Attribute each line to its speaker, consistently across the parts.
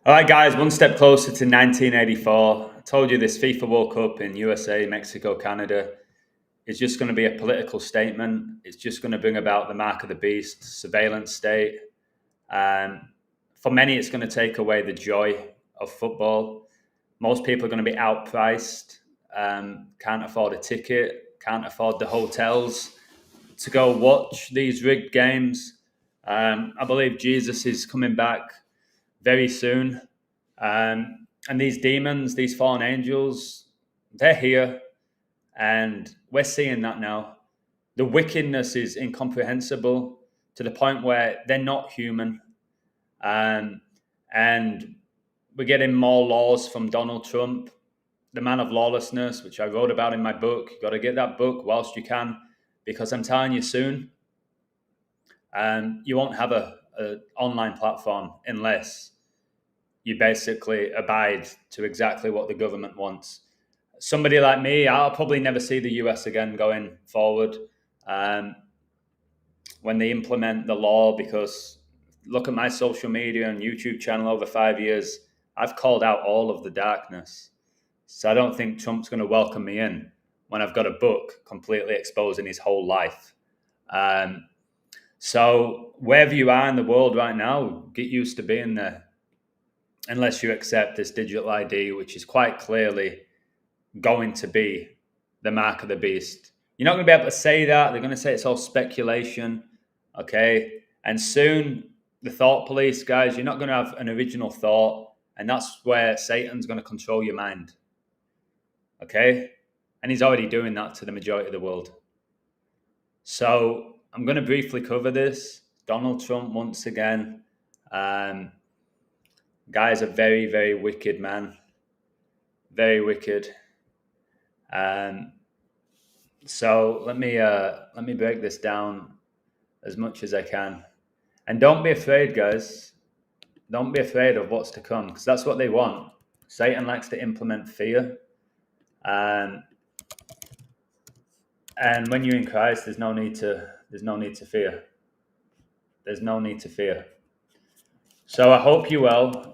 Speaker 1: All right, guys, one step closer to 1984. I told you this FIFA World Cup in USA, Mexico, Canada is just going to be a political statement. It's just going to bring about the mark of the beast, surveillance state. Um, for many, it's going to take away the joy of football. Most people are going to be outpriced, can't afford a ticket, can't afford the hotels to go watch these rigged games. I believe Jesus is coming back very soon. And these demons, these fallen angels, they're here. And we're seeing that now. The wickedness is incomprehensible to the point where they're not human. Um, and we're getting more laws from Donald Trump, the man of lawlessness, which I wrote about in my book. You've got to get that book whilst you can, because I'm telling you soon, you won't have a online platform unless you basically abide to exactly what the government wants. Somebody like me, I'll probably never see the US again going forward um, when they implement the law, because look at my social media and YouTube channel over 5 years. I've called out all of the darkness. So I don't think Trump's going to welcome me in when I've got a book completely exposing his whole life. Um, so wherever you are in the world right now, get used to being there unless you accept this digital ID, which is quite clearly going to be the mark of the beast. You're not going to be able to say that. They're going to say it's all speculation. Okay. And soon, the thought police, guys, you're not going to have an original thought. And that's where Satan's going to control your mind. Okay. And he's already doing that to the majority of the world. So I'm going to briefly cover this. Donald Trump, once again. Guy's a very, very wicked man. Very wicked. So let me break this down as much as I can. And don't be afraid, guys. Don't be afraid of what's to come, because that's what they want. Satan likes to implement fear. And when you're in Christ, there's no need to fear. There's no need to fear. So I hope you well.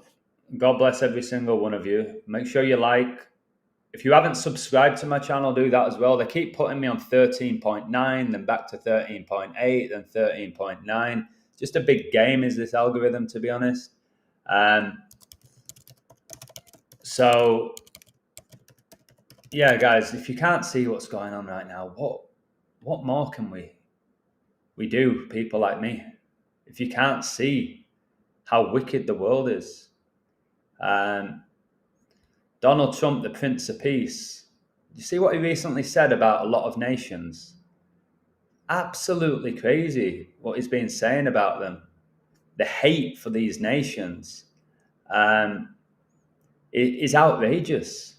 Speaker 1: God bless every single one of you. Make sure you like. If you haven't subscribed to my channel, do that as well. They keep putting me on 13.9, then back to 13.8, then 13.9. Just a big game is this algorithm, to be honest. So, yeah, guys, if you can't see what's going on right now, what more can we do, people like me? If you can't see how wicked the world is. Donald Trump, the Prince of Peace. You see what he recently said about a lot of nations? Absolutely crazy what he's been saying about them. The hate for these nations is outrageous.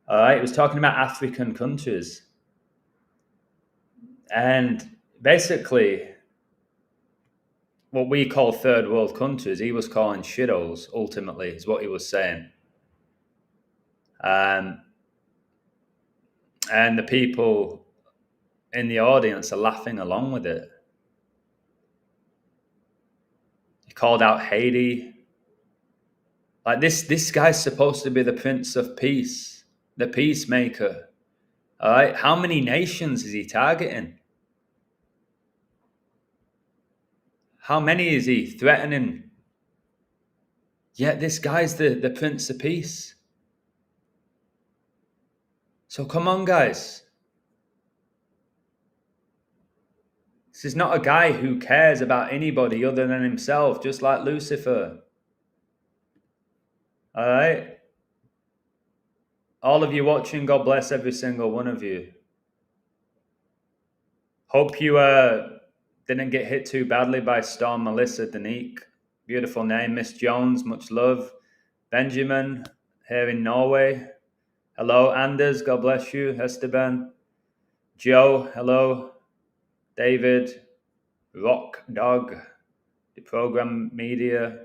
Speaker 1: All right, he was talking about African countries. And basically, what we call third world countries, he was calling shitholes, ultimately, is what he was saying. And the people in the audience are laughing along with it. He called out Haiti. Like this guy's supposed to be the Prince of Peace, the peacemaker. All right, how many nations is he targeting? How many is he threatening? Yet this guy's the Prince of Peace. So come on, guys. This is not a guy who cares about anybody other than himself, just like Lucifer. All right? All of you watching, God bless every single one of you. Hope you didn't get hit too badly by Storm Melissa Danique. Beautiful name, Miss Jones, much love. Benjamin, here in Norway. Hello, Anders, God bless you. Esteban. Joe, hello. David, Rock Dog, the program media.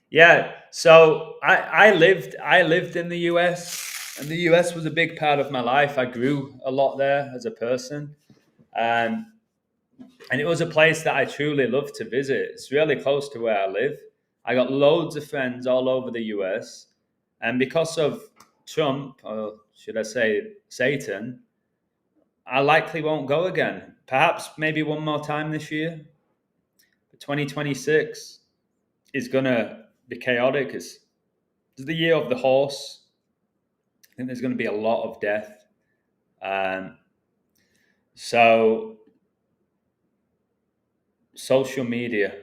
Speaker 1: Yeah, so I lived in the US, and the US was a big part of my life. I grew a lot there as a person. And it was a place that I truly loved to visit. It's really close to where I live. I got loads of friends all over the US, and because of Trump, or should I say Satan, I likely won't go again. Perhaps maybe one more time this year. But 2026 is going to be chaotic. It's the year of the horse. I think there's going to be a lot of death. Um, so, social media.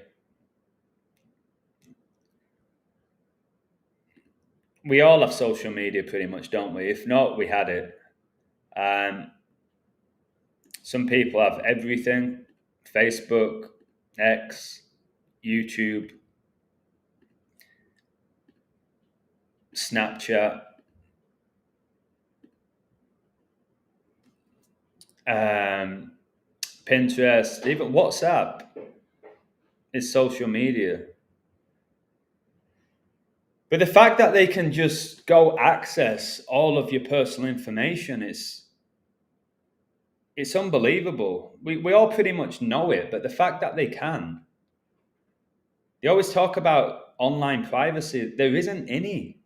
Speaker 1: We all have social media pretty much, don't we? If not, we had it. Um, some people have everything: Facebook, X, YouTube, Snapchat, Pinterest, even WhatsApp is social media. But the fact that they can just go access all of your personal information is it's unbelievable. We all pretty much know it, but the fact that they can. They always talk about online privacy. There isn't any.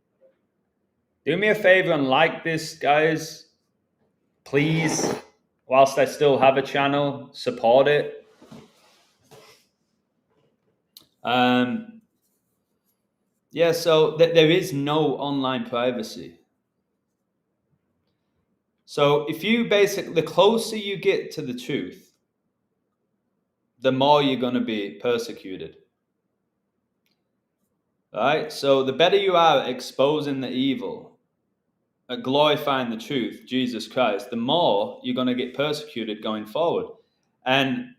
Speaker 1: Do me a favor and like this, guys. Please, whilst I still have a channel, support it. Yeah, so there is no online privacy. So if you basically, the closer you get to the truth, the more you're going to be persecuted. Right? So the better you are at exposing the evil, at glorifying the truth, Jesus Christ, the more you're going to get persecuted going forward. And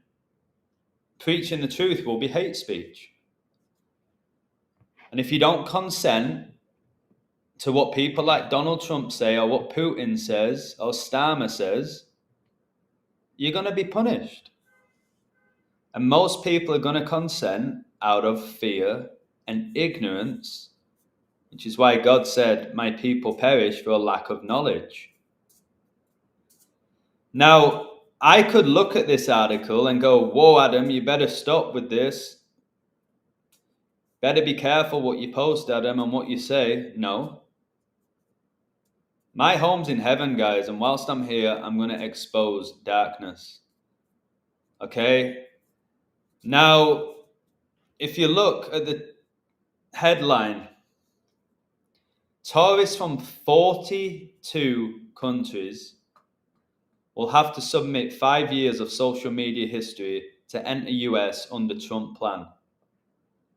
Speaker 1: preaching the truth will be hate speech. And if you don't consent to what people like Donald Trump say, or what Putin says, or Starmer says, you're going to be punished. And most people are going to consent out of fear and ignorance, which is why God said, my people perish for a lack of knowledge. Now, I could look at this article and go, whoa, Adam, you better stop with this. Better be careful what you post, Adam, and what you say. No. My home's in heaven, guys, and whilst I'm here, I'm going to expose darkness. Okay? Now, if you look at the headline, tourists from 42 countries will have to submit 5 years of social media history to enter US under Trump plan.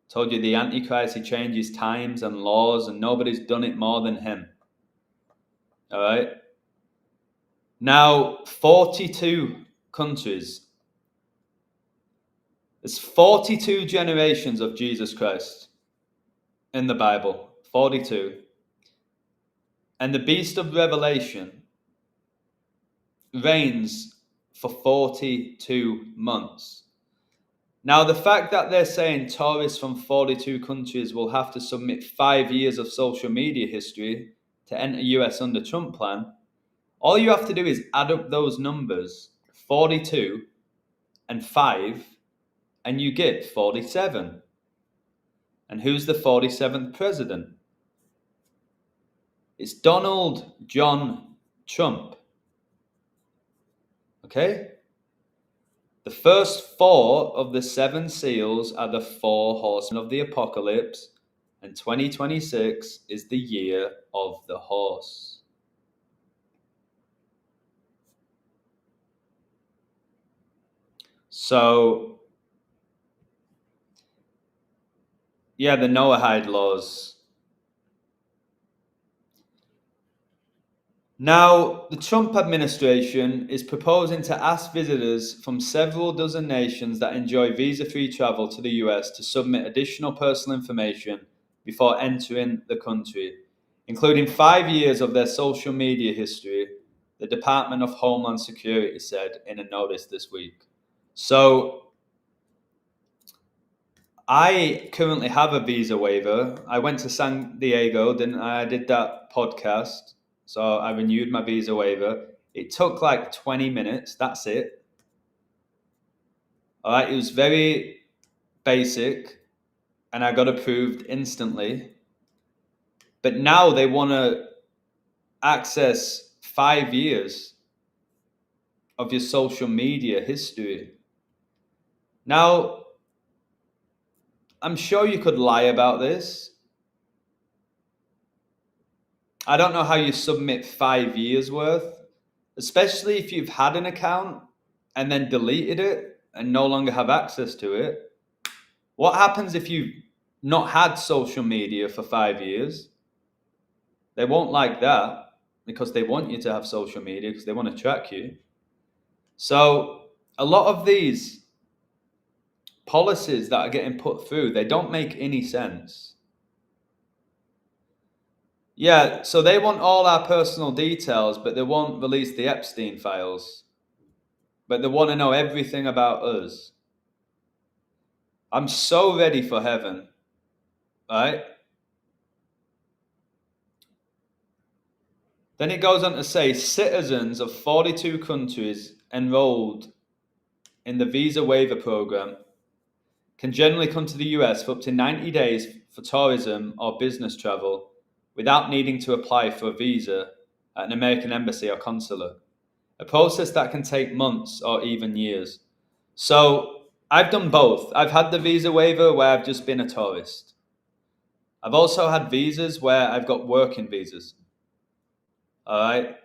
Speaker 1: Told you the Antichrist, he changes times and laws, and nobody's done it more than him. All right? Now, 42 countries. There's 42 generations of Jesus Christ in the Bible. 42. And the beast of Revelation reigns for 42 months. Now, the fact that they're saying tourists from 42 countries will have to submit 5 years of social media history to enter US under Trump plan, all you have to do is add up those numbers, 42 and 5, and you get 47. And who's the 47th president? It's Donald John Trump. Okay? The first 4 of the 7 seals are the 4 horsemen of the apocalypse, and 2026 is the year of the horse. So, yeah, the Noahide laws. Now, the Trump administration is proposing to ask visitors from several dozen nations that enjoy visa-free travel to the US to submit additional personal information before entering the country, including 5 years of their social media history, the Department of Homeland Security said in a notice this week. So, I currently have a visa waiver. I went to San Diego, I did that podcast. So I renewed my visa waiver. It took like 20 minutes. That's it. All right. It was very basic. and I got approved instantly. But now they want to access 5 years of your social media history. Now, I'm sure you could lie about this. I don't know how you submit 5 years worth, especially if you've had an account and then deleted it and no longer have access to it. What happens if you've not had social media for 5 years? They won't like that because they want you to have social media because they want to track you. So a lot of these policies that are getting put through, they don't make any sense. Yeah, so they want all our personal details, but they won't release the Epstein files. But they want to know everything about us. I'm so ready for heaven, right? Then it goes on to say citizens of 42 countries enrolled in the visa waiver program can generally come to the US for up to 90 days for tourism or business travel without needing to apply for a visa at an American embassy or consulate, a process that can take months or even years. So I've done both. I've had the visa waiver where I've just been a tourist. I've also had visas where I've got working visas. All right,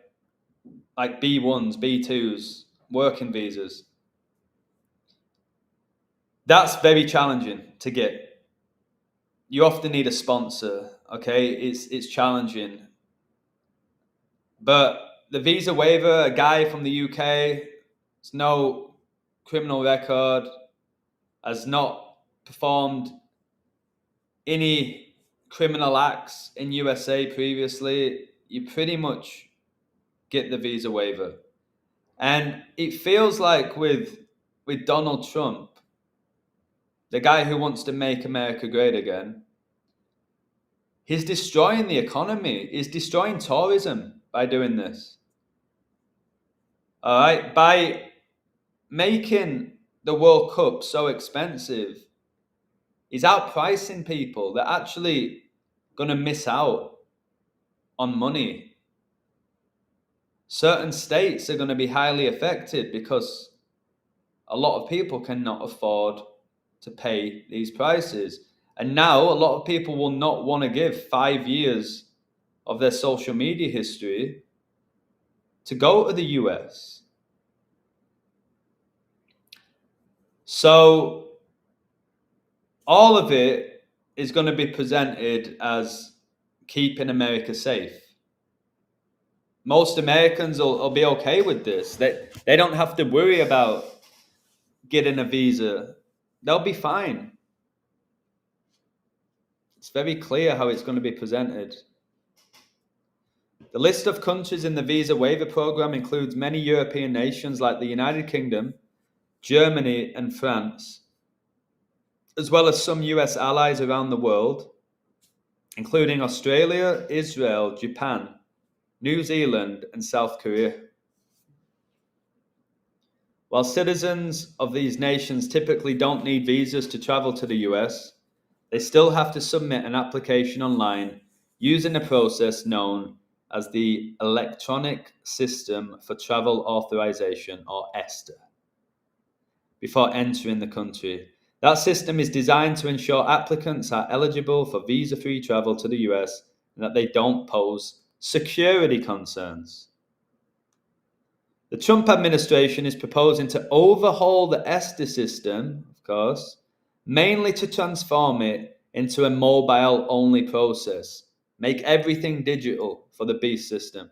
Speaker 1: like B1s, B2s, working visas. That's very challenging to get. You often need a sponsor, okay? It's challenging. But the visa waiver, a guy from the UK, has no criminal record, has not performed any criminal acts in USA previously, you pretty much get the visa waiver. And it feels like with Donald Trump, the guy who wants to make America great again, he's destroying the economy. He's destroying tourism by doing this. All right, by making the World Cup so expensive, he's outpricing people. They're actually going to miss out on money. Certain states are going to be highly affected because a lot of people cannot afford to pay these prices. And now a lot of people will not want to give 5 years of their social media history to go to the US. So all of it is going to be presented as keeping America safe. Most Americans will be okay with this. They don't have to worry about getting a visa. They'll be fine. It's very clear how it's going to be presented. The list of countries in the visa waiver program includes many European nations like the United Kingdom, Germany, and France, as well as some US allies around the world, including Australia, Israel, Japan, New Zealand, and South Korea. While citizens of these nations typically don't need visas to travel to the US, they still have to submit an application online using a process known as the Electronic System for Travel Authorization, or ESTA, before entering the country. That system is designed to ensure applicants are eligible for visa-free travel to the US and that they don't pose security concerns. The Trump administration is proposing to overhaul the ESTA system, of course, mainly to transform it into a mobile-only process, make everything digital for the BEAST system.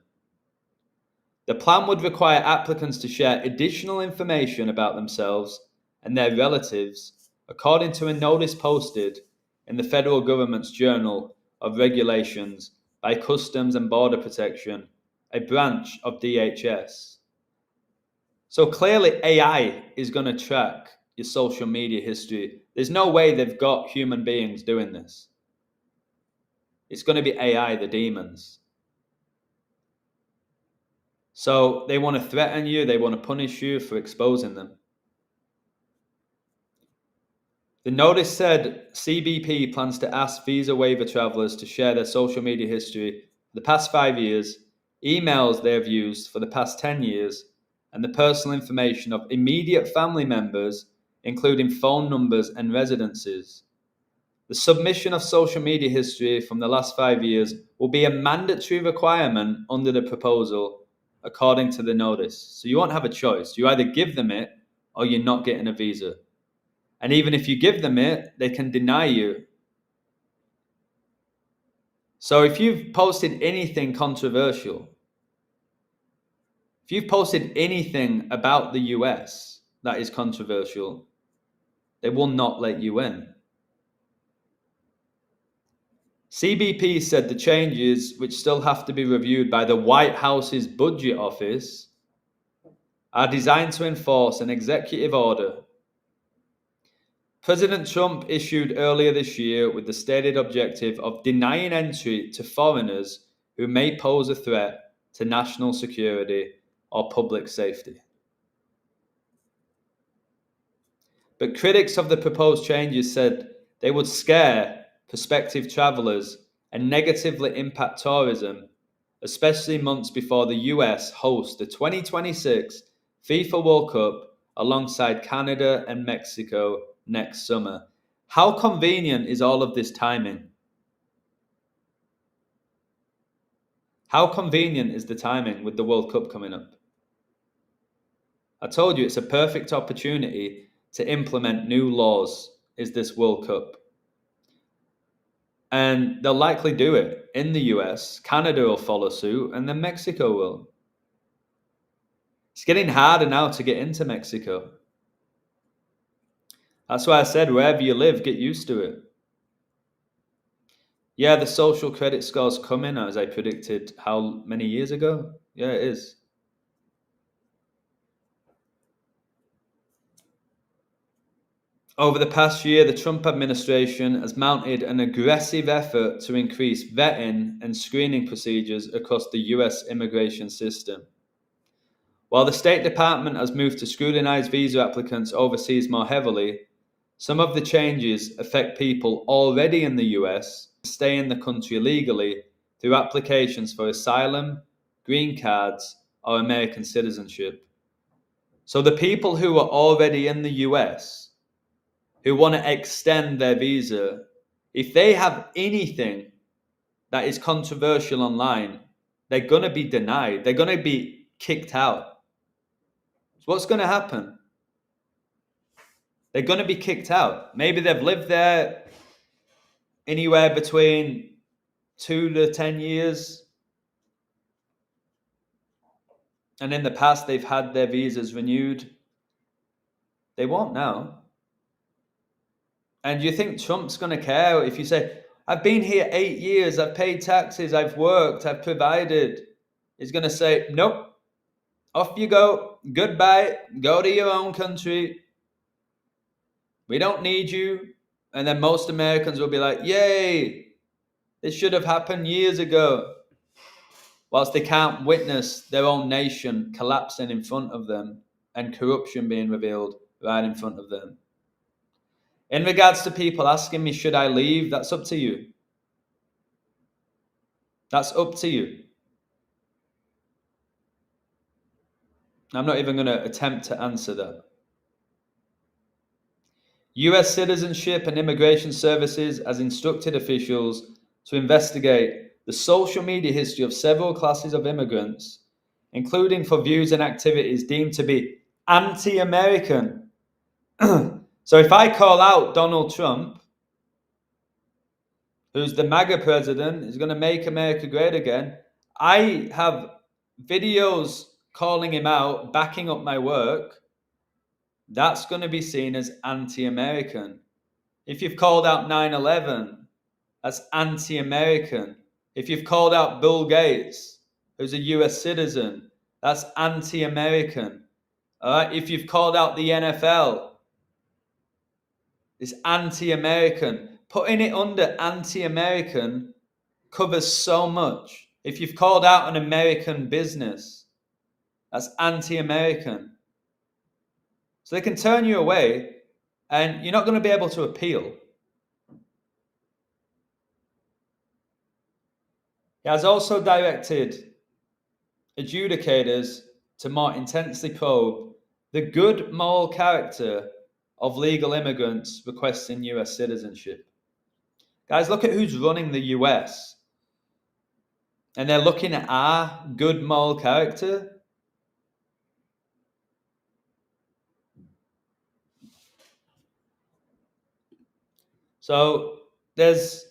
Speaker 1: The plan would require applicants to share additional information about themselves and their relatives, according to a notice posted in the federal government's Journal of Regulations by Customs and Border Protection, a branch of DHS. So clearly AI is going to track your social media history. There's no way they've got human beings doing this. It's going to be AI, the demons. So they want to threaten you, they want to punish you for exposing them. The notice said CBP plans to ask visa waiver travelers to share their social media history for the past 5 years, emails they have used for the past 10 years, and the personal information of immediate family members, including phone numbers and residences. The submission of social media history from the last 5 years will be a mandatory requirement under the proposal, according to the notice. So you won't have a choice. You either give them it or you're not getting a visa. And even if you give them it, they can deny you. So if you've posted anything controversial, if you've posted anything about the US that is controversial, they will not let you in. CBP said the changes, which still have to be reviewed by the White House's Budget Office, are designed to enforce an executive order. President Trump issued earlier this year with the stated objective of denying entry to foreigners who may pose a threat to national security or public safety. But critics of the proposed changes said they would scare prospective travelers and negatively impact tourism, especially months before the US hosts the 2026 FIFA World Cup alongside Canada and Mexico next summer. How convenient is all of this timing? How convenient is the timing with the World Cup coming up? I told you it's a perfect opportunity to implement new laws, is this World Cup. And they'll likely do it in the US. Canada will follow suit, and then Mexico will. It's getting harder now to get into Mexico. That's why I said wherever you live, get used to it. Yeah, the social credit score's coming, as I predicted how many years ago? Yeah, it is. Over the past year, the Trump administration has mounted an aggressive effort to increase vetting and screening procedures across the US immigration system. While the State Department has moved to scrutinize visa applicants overseas more heavily, some of the changes affect people already in the US to stay in the country legally through applications for asylum, green cards, or American citizenship. So the people who are already in the US who want to extend their visa, if they have anything that is controversial online, they're going to be denied. They're going to be kicked out. So what's going to happen? They're going to be kicked out. Maybe they've lived there anywhere between 2 to 10 years. And in the past, they've had their visas renewed. They won't now. And you think Trump's going to care if you say, I've been here 8 years, I've paid taxes, I've worked, I've provided. He's going to say, nope, off you go, goodbye, go to your own country. We don't need you. And then most Americans will be like, yay, this should have happened years ago. Whilst they can't witness their own nation collapsing in front of them and corruption being revealed right in front of them. In regards to people asking me, should I leave? That's up to you. That's up to you. I'm not even going to attempt to answer that. US Citizenship and Immigration Services has instructed officials to investigate the social media history of several classes of immigrants, including for views and activities deemed to be anti-American. So if I call out Donald Trump, who's the MAGA president, is going to make America great again, I have videos calling him out, backing up my work, that's going to be seen as anti-American. If you've called out 9/11, that's anti-American. If you've called out Bill Gates, who's a US citizen, that's anti-American. All right? If you've called out the NFL, it's anti-American. Putting it under anti-American covers so much. If you've called out an American business, that's anti-American. So they can turn you away and you're not going to be able to appeal. He has also directed adjudicators to more intensely probe the good moral character of legal immigrants requesting US citizenship. Guys, look at who's running the US. And they're looking at our good moral character. So there's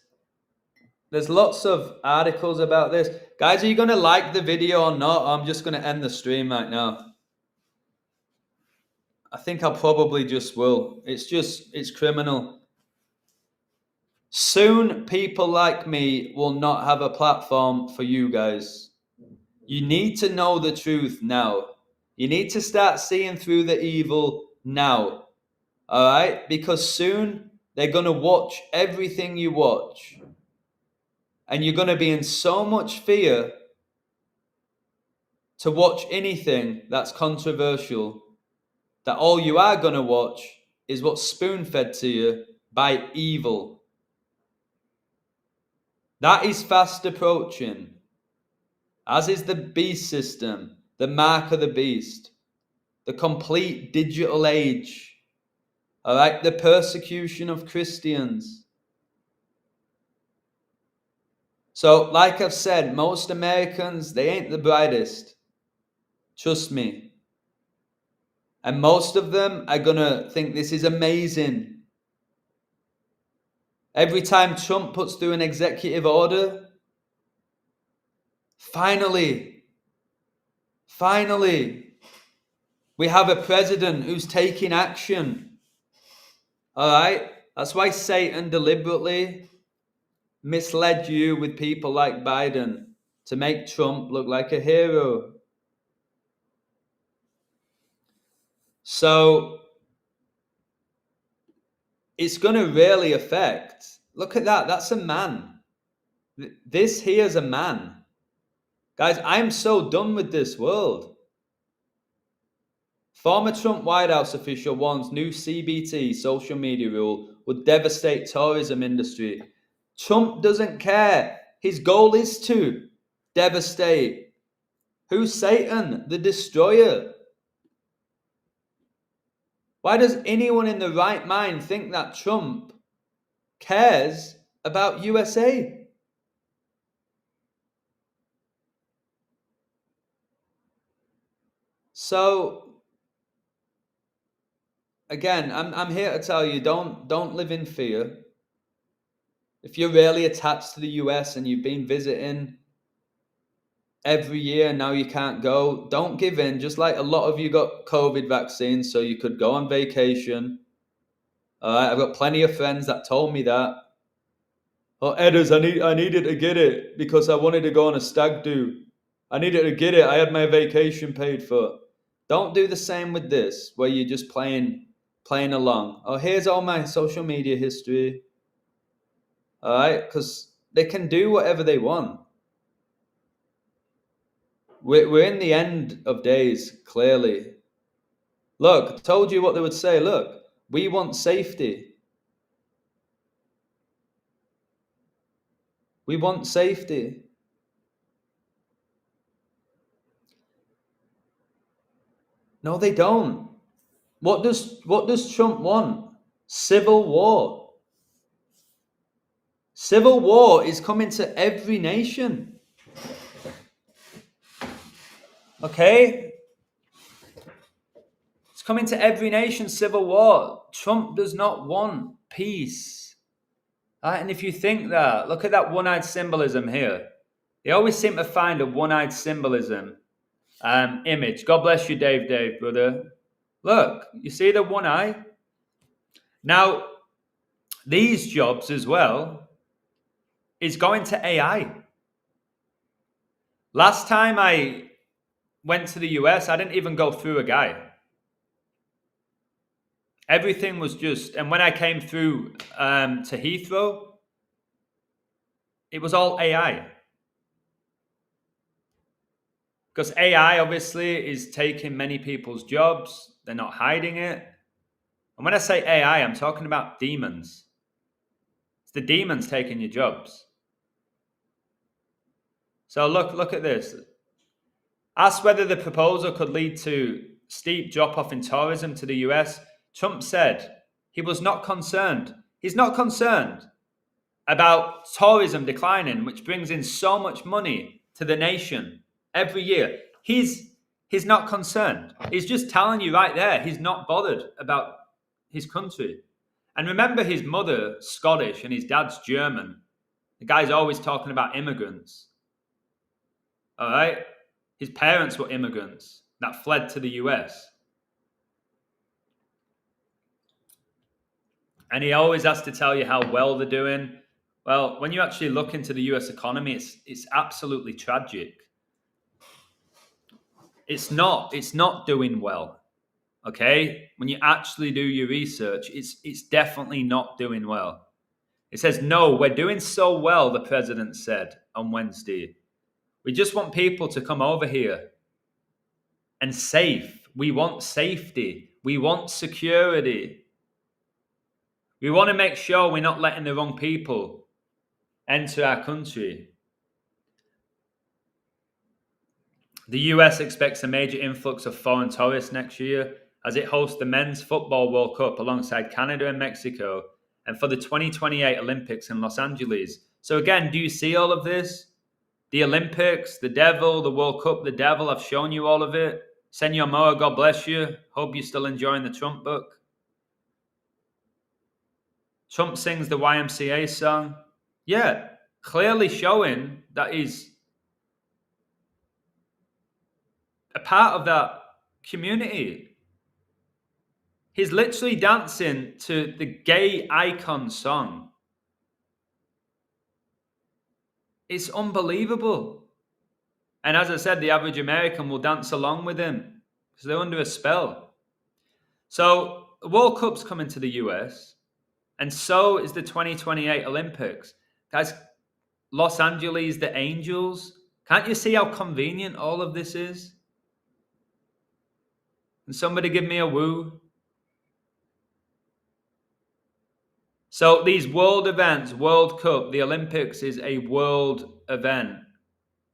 Speaker 1: lots of articles about this. Guys, are you going to like the video or not? I'm just going to end the stream right now. I think I'll probably just will. It's criminal. Soon, people like me will not have a platform for you guys. You need to know the truth now. You need to start seeing through the evil now. All right? Because soon they're going to watch everything you watch. And you're going to be in so much fear to watch anything that's controversial that all you are going to watch is what's spoon-fed to you by evil. That is fast approaching, as is the beast system, the mark of the beast, the complete digital age, all right, the persecution of Christians. So, like I've said, most Americans, they ain't the brightest. Trust me. And most of them are going to think this is amazing. Every time Trump puts through an executive order, finally, we have a president who's taking action. All right? That's why Satan deliberately misled you with people like Biden to make Trump look like a hero. So it's going to really affect. Look at that. That's a man. This here's a man. Guys, I'm so done with this world. Former Trump White House official warns new CBT social media rule would devastate tourism industry. Trump doesn't care. His goal is to devastate. Who's Satan? The destroyer. Why does anyone in the right mind think that Trump cares about USA? So again, I'm here to tell you, don't live in fear. If you're really attached to the US and you've been visiting every year and now you can't go, don't give in. Just like a lot of you got COVID vaccines so you could go on vacation. All right, I've got plenty of friends that told me that. Oh, Edders, I needed to get it because I wanted to go on a stag do. I needed to get it. I had my vacation paid for. Don't do the same with this, where you're just playing along. Oh, here's all my social media history. All right, because they can do whatever they want. We're in the end of days, clearly. Look, I told you what they would say. Look, we want safety. We want safety. No, they don't. What does Trump want? Civil war. Civil war is coming to every nation. Okay? It's coming to every nation, civil war. Trump does not want peace. Right? And if you think that, look at that one-eyed symbolism here. They always seem to find a one-eyed symbolism image. God bless you, Dave, brother. Look, you see the one eye? Now, these jobs as well is going to AI. Last time I went to the US, I didn't even go through a guy. Everything was just, and when I came through to Heathrow, it was all AI. Because AI obviously is taking many people's jobs. They're not hiding it. And when I say AI, I'm talking about demons. It's the demons taking your jobs. So look at this. Asked whether the proposal could lead to steep drop-off in tourism to the US, Trump said he was not concerned. He's not concerned about tourism declining, which brings in so much money to the nation every year. He's not concerned. He's just telling you right there, he's not bothered about his country. And remember, his mother's Scottish and his dad's German. The guy's always talking about immigrants. All right? His parents were immigrants that fled to the US. And he always has to tell you how well they're doing. Well, when you actually look into the US economy, it's absolutely tragic. It's not doing well. Okay? When you actually do your research, it's definitely not doing well. It says, no, we're doing so well, the president said on Wednesday. We just want people to come over here and safe. We want safety. We want security. We want to make sure we're not letting the wrong people enter our country. The US expects a major influx of foreign tourists next year as it hosts the Men's Football World Cup alongside Canada and Mexico, and for the 2028 Olympics in Los Angeles. So again, do you see all of this? The Olympics, the devil, the World Cup, the devil. I've shown you all of it. Senor Moa, God bless you. Hope you're still enjoying the Trump book. Trump sings the YMCA song. Yeah, clearly showing that he's a part of that community. He's literally dancing to the gay icon song. It's unbelievable. And as I said, the average American will dance along with him because they're under a spell. So the World Cup's coming to the US, and so is the 2028 Olympics. Guys, Los Angeles, the Angels. Can't you see how convenient all of this is? Can somebody give me a woo? So these world events, World Cup, the Olympics is a world event.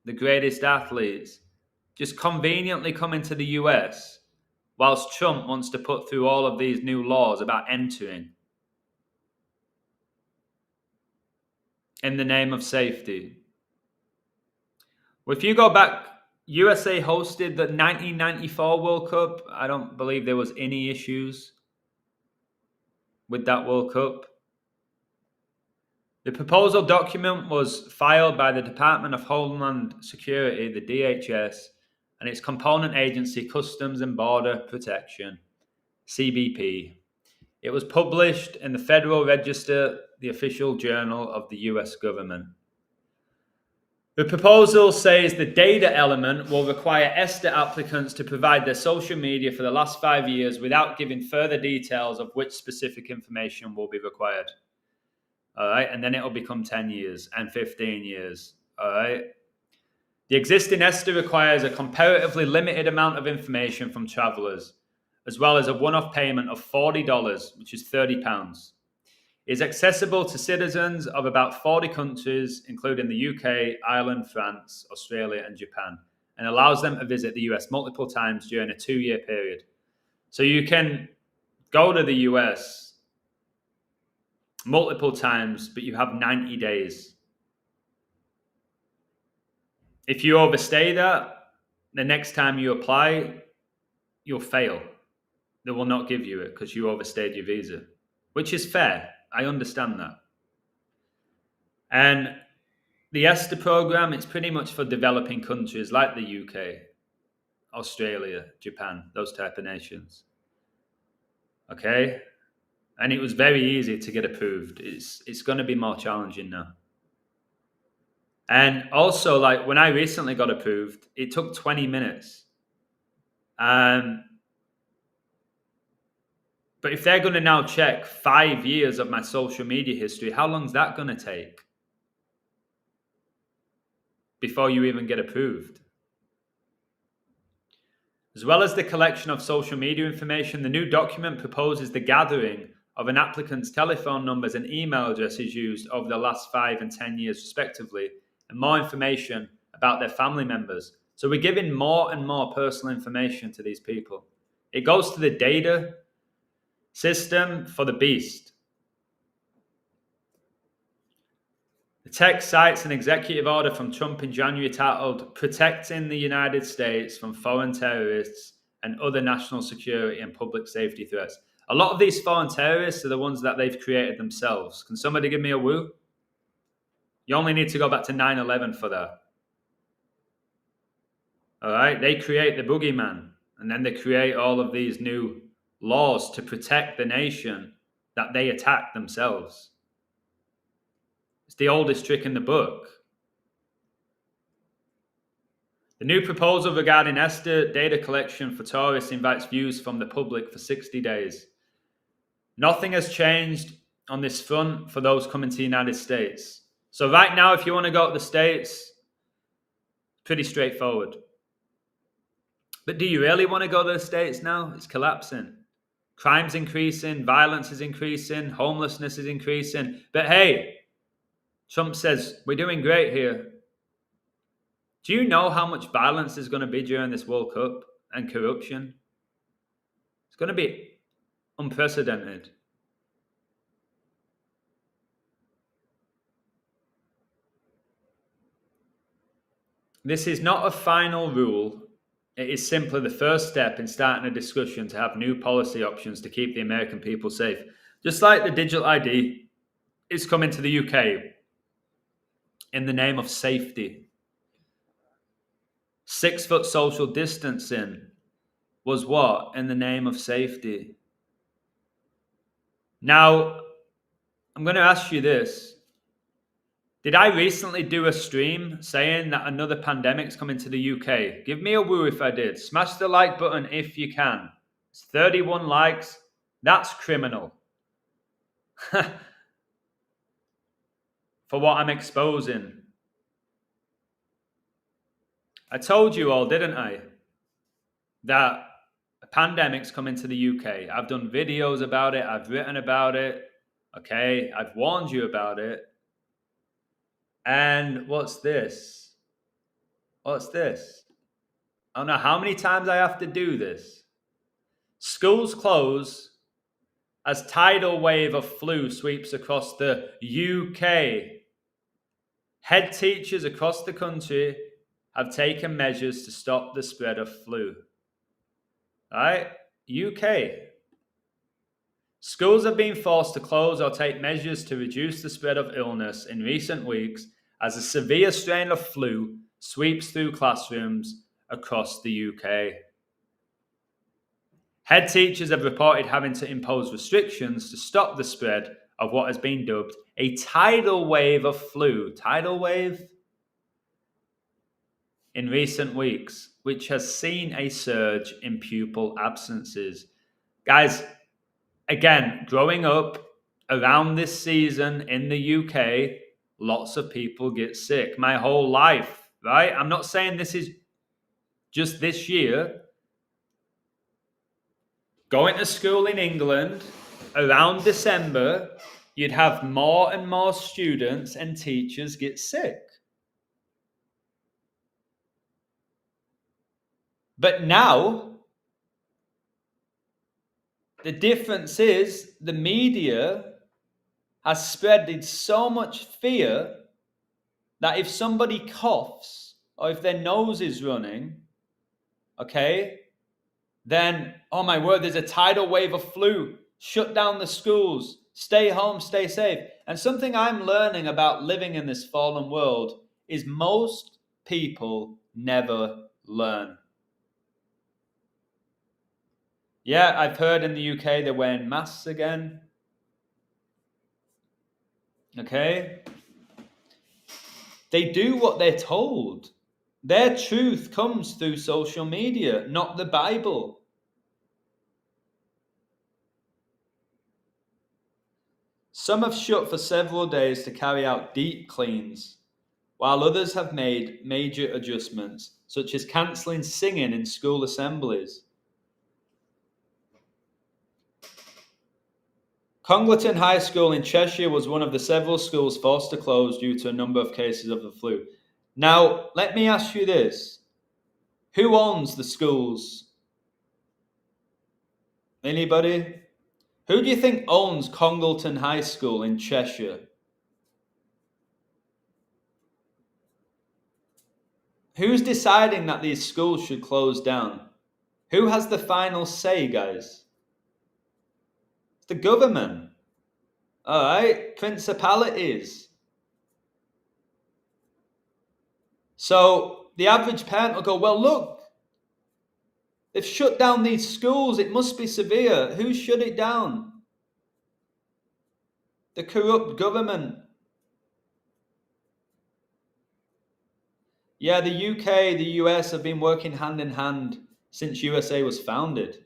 Speaker 1: The greatest athletes just conveniently coming to the US whilst Trump wants to put through all of these new laws about entering in the name of safety. Well, if you go back, USA hosted the 1994 World Cup. I don't believe there was any issues with that World Cup. The proposal document was filed by the Department of Homeland Security, the DHS, and its component agency, Customs and Border Protection, CBP. It was published in the Federal Register, the official journal of the US government. The proposal says the data element will require ESTA applicants to provide their social media for the last 5 years without giving further details of which specific information will be required. All right, and then it'll become 10 years and 15 years. All right. The existing ESTA requires a comparatively limited amount of information from travelers, as well as a one-off payment of $40, which is £30. It is accessible to citizens of about 40 countries, including the UK, Ireland, France, Australia, and Japan, and allows them to visit the US multiple times during a 2-year period. So you can go to the US multiple times, but you have 90 days. If you overstay that, the next time you apply, you'll fail. They will not give you it because you overstayed your visa, which is fair. I understand that. And the ESTA program, it's pretty much for developing countries like the UK, Australia, Japan, those type of nations. Okay? And it was very easy to get approved. It's going to be more challenging now. And also, like when I recently got approved, it took 20 minutes. But if they're going to now check 5 years of my social media history, how long is that going to take before you even get approved? As well as the collection of social media information, the new document proposes the gathering of an applicant's telephone numbers and email addresses used over the last 5 and 10 years, respectively, and more information about their family members. So we're giving more and more personal information to these people. It goes to the data system for the beast. The text cites an executive order from Trump in January titled Protecting the United States from Foreign Terrorists and Other National Security and Public Safety Threats. A lot of these foreign terrorists are the ones that they've created themselves. Can somebody give me a woo? You only need to go back to 9/11 for that. All right? They create the boogeyman, and then they create all of these new laws to protect the nation that they attack themselves. It's the oldest trick in the book. The new proposal regarding ESTA data collection for tourists invites views from the public for 60 days. Nothing has changed on this front for those coming to the United States. So right now, if you want to go to the States, pretty straightforward. But do you really want to go to the States now? It's collapsing. Crime's increasing, violence is increasing, homelessness is increasing. But hey, Trump says, we're doing great here. Do you know how much violence is going to be during this World Cup and corruption? It's going to be unprecedented. This is not a final rule. It is simply the first step in starting a discussion to have new policy options to keep the American people safe. Just like the digital ID is coming to the UK in the name of safety. 6 foot social distancing was what? In the name of safety. Now, I'm going to ask you this. Did I recently do a stream saying that another pandemic's coming to the UK? Give me a woo if I did. Smash the like button if you can. It's 31 likes. That's criminal. For what I'm exposing. I told you all, didn't I, that a pandemic's coming to the UK. I've done videos about it. I've written about it. Okay, I've warned you about it. And what's this? What's this? I don't know how many times I have to do this. Schools close as tidal wave of flu sweeps across the UK. Head teachers across the country have taken measures to stop the spread of flu. All right? UK. Schools have been forced to close or take measures to reduce the spread of illness in recent weeks as a severe strain of flu sweeps through classrooms across the UK. Head teachers have reported having to impose restrictions to stop the spread of what has been dubbed a tidal wave of flu. Tidal wave? In recent weeks, which has seen a surge in pupil absences. Guys, again, growing up around this season in the UK, lots of people get sick. My whole life, right? I'm not saying this is just this year. Going to school in England around December, you'd have more and more students and teachers get sick. But now, the difference is the media has spreaded so much fear that if somebody coughs or if their nose is running, okay, then, oh my word, there's a tidal wave of flu. Shut down the schools. Stay home, stay safe. And something I'm learning about living in this fallen world is most people never learn. Yeah, I've heard in the UK they're wearing masks again. Okay? They do what they're told. Their truth comes through social media, not the Bible. Some have shut for several days to carry out deep cleans. while others have made major adjustments, such as cancelling singing in school assemblies. Congleton High School in Cheshire was one of the several schools forced to close due to a number of cases of the flu. Now, let me ask you this. Who owns the schools? Anybody? Who do you think owns Congleton High School in Cheshire? Who's deciding that these schools should close down? Who has the final say, guys? It's the government. All right, principalities. So the average parent will go, well, look, they've shut down these schools. It must be severe. Who shut it down? The corrupt government. Yeah, the UK, the US have been working hand in hand since USA was founded.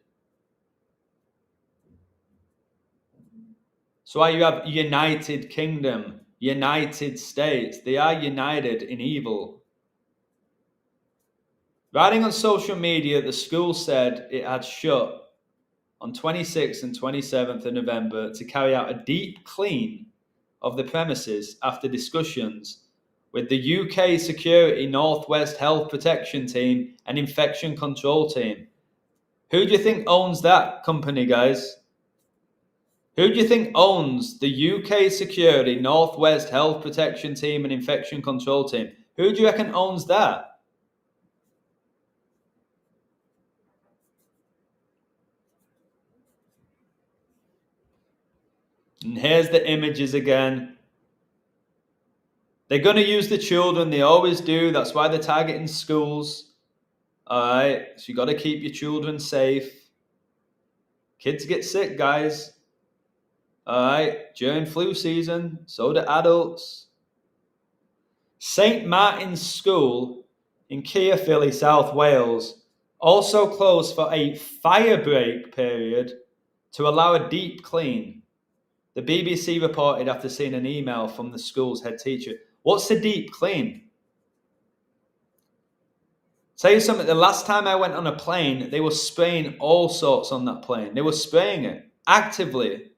Speaker 1: So why you have United Kingdom, United States. They are united in evil. Writing on social media, the school said it had shut on 26th and 27th of November to carry out a deep clean of the premises after discussions with the UK Security Northwest Health Protection Team and Infection Control Team. Who do you think owns that company, guys? Who do you think owns the UK Security Northwest Health Protection Team and Infection Control Team? Who do you reckon owns that? And here's the images again. They're going to use the children. They always do. That's why they're targeting schools. All right. So you got to keep your children safe. Kids get sick, guys. All right. During flu season, so do adults. St. Martin's School in Caerphilly, South Wales, also closed for a fire break period to allow a deep clean. The BBC reported after seeing an email from the school's head teacher. What's a deep clean? Tell you something, the last time I went on a plane, they were spraying all sorts on that plane. They were spraying it actively.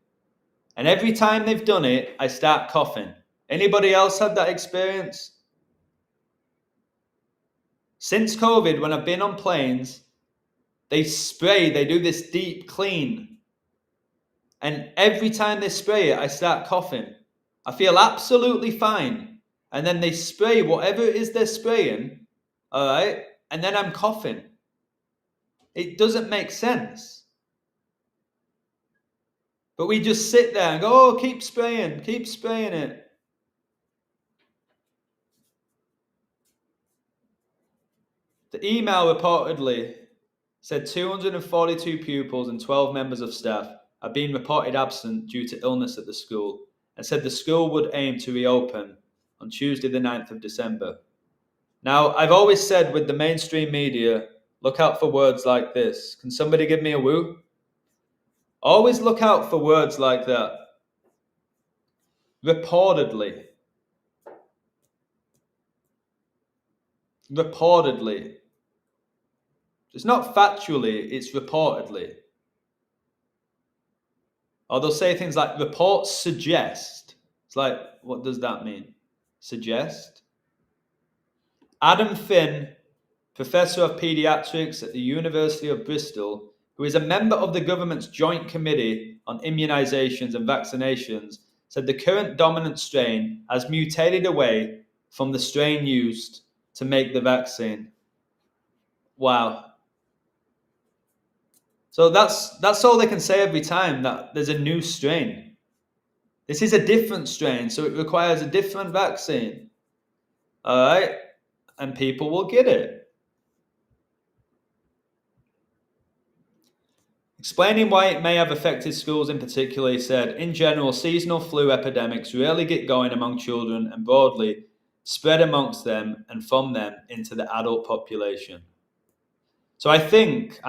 Speaker 1: And every time they've done it, I start coughing. Anybody else had that experience? Since COVID, when I've been on planes, they do this deep clean. And every time they spray it, I start coughing. I feel absolutely fine. And then they spray whatever it is they're spraying, all right? And then I'm coughing. It doesn't make sense. But we just sit there and go, oh, keep spraying it. The email reportedly said 242 pupils and 12 members of staff are being reported absent due to illness at the school, and said the school would aim to reopen on Tuesday the 9th of December. Now, I've always said with the mainstream media, look out for words like this. Can somebody give me a woo? Always look out for words like that. Reportedly. Reportedly. It's not factually, it's reportedly. Or they'll say things like, reports suggest. It's like, what does that mean? Suggest? Adam Finn, Professor of Pediatrics at the University of Bristol, who is a member of the government's Joint Committee on Immunisations and Vaccinations, said the current dominant strain has mutated away from the strain used to make the vaccine. Wow. So that's all they can say every time, that there's a new strain. This is a different strain, so it requires a different vaccine. All right? And people will get it. Explaining why it may have affected schools in particular, he said, in general, seasonal flu epidemics rarely get going among children and broadly spread amongst them and from them into the adult population. So I think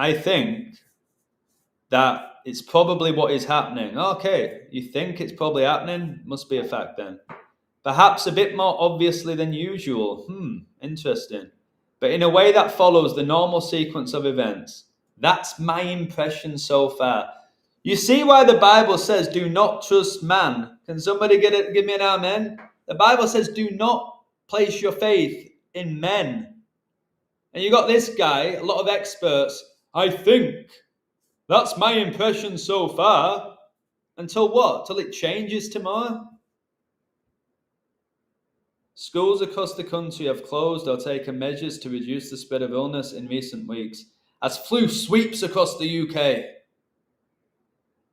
Speaker 1: that it's probably what is happening. Okay, you think it's probably happening? Must be a fact then. Perhaps a bit more obviously than usual. Interesting. But in a way that follows the normal sequence of events. That's my impression so far. You see why the Bible says, do not trust man. Can somebody give me an amen? The Bible says, do not place your faith in men. And you got this guy, a lot of experts, I think. That's my impression so far. Until what? Till it changes tomorrow? Schools across the country have closed or taken measures to reduce the spread of illness in recent weeks as flu sweeps across the UK.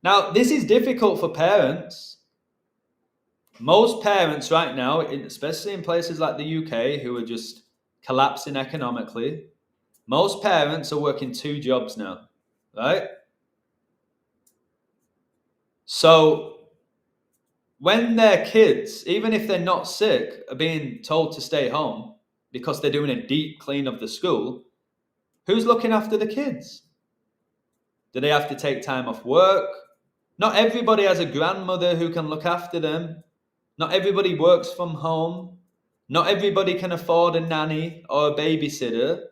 Speaker 1: Now, this is difficult for parents. Most parents right now, especially in places like the UK, who are just collapsing economically, most parents are working 2 jobs now, right? So when their kids, even if they're not sick, are being told to stay home because they're doing a deep clean of the school, who's looking after the kids? Do they have to take time off work? Not everybody has a grandmother who can look after them. Not everybody works from home. Not everybody can afford a nanny or a babysitter.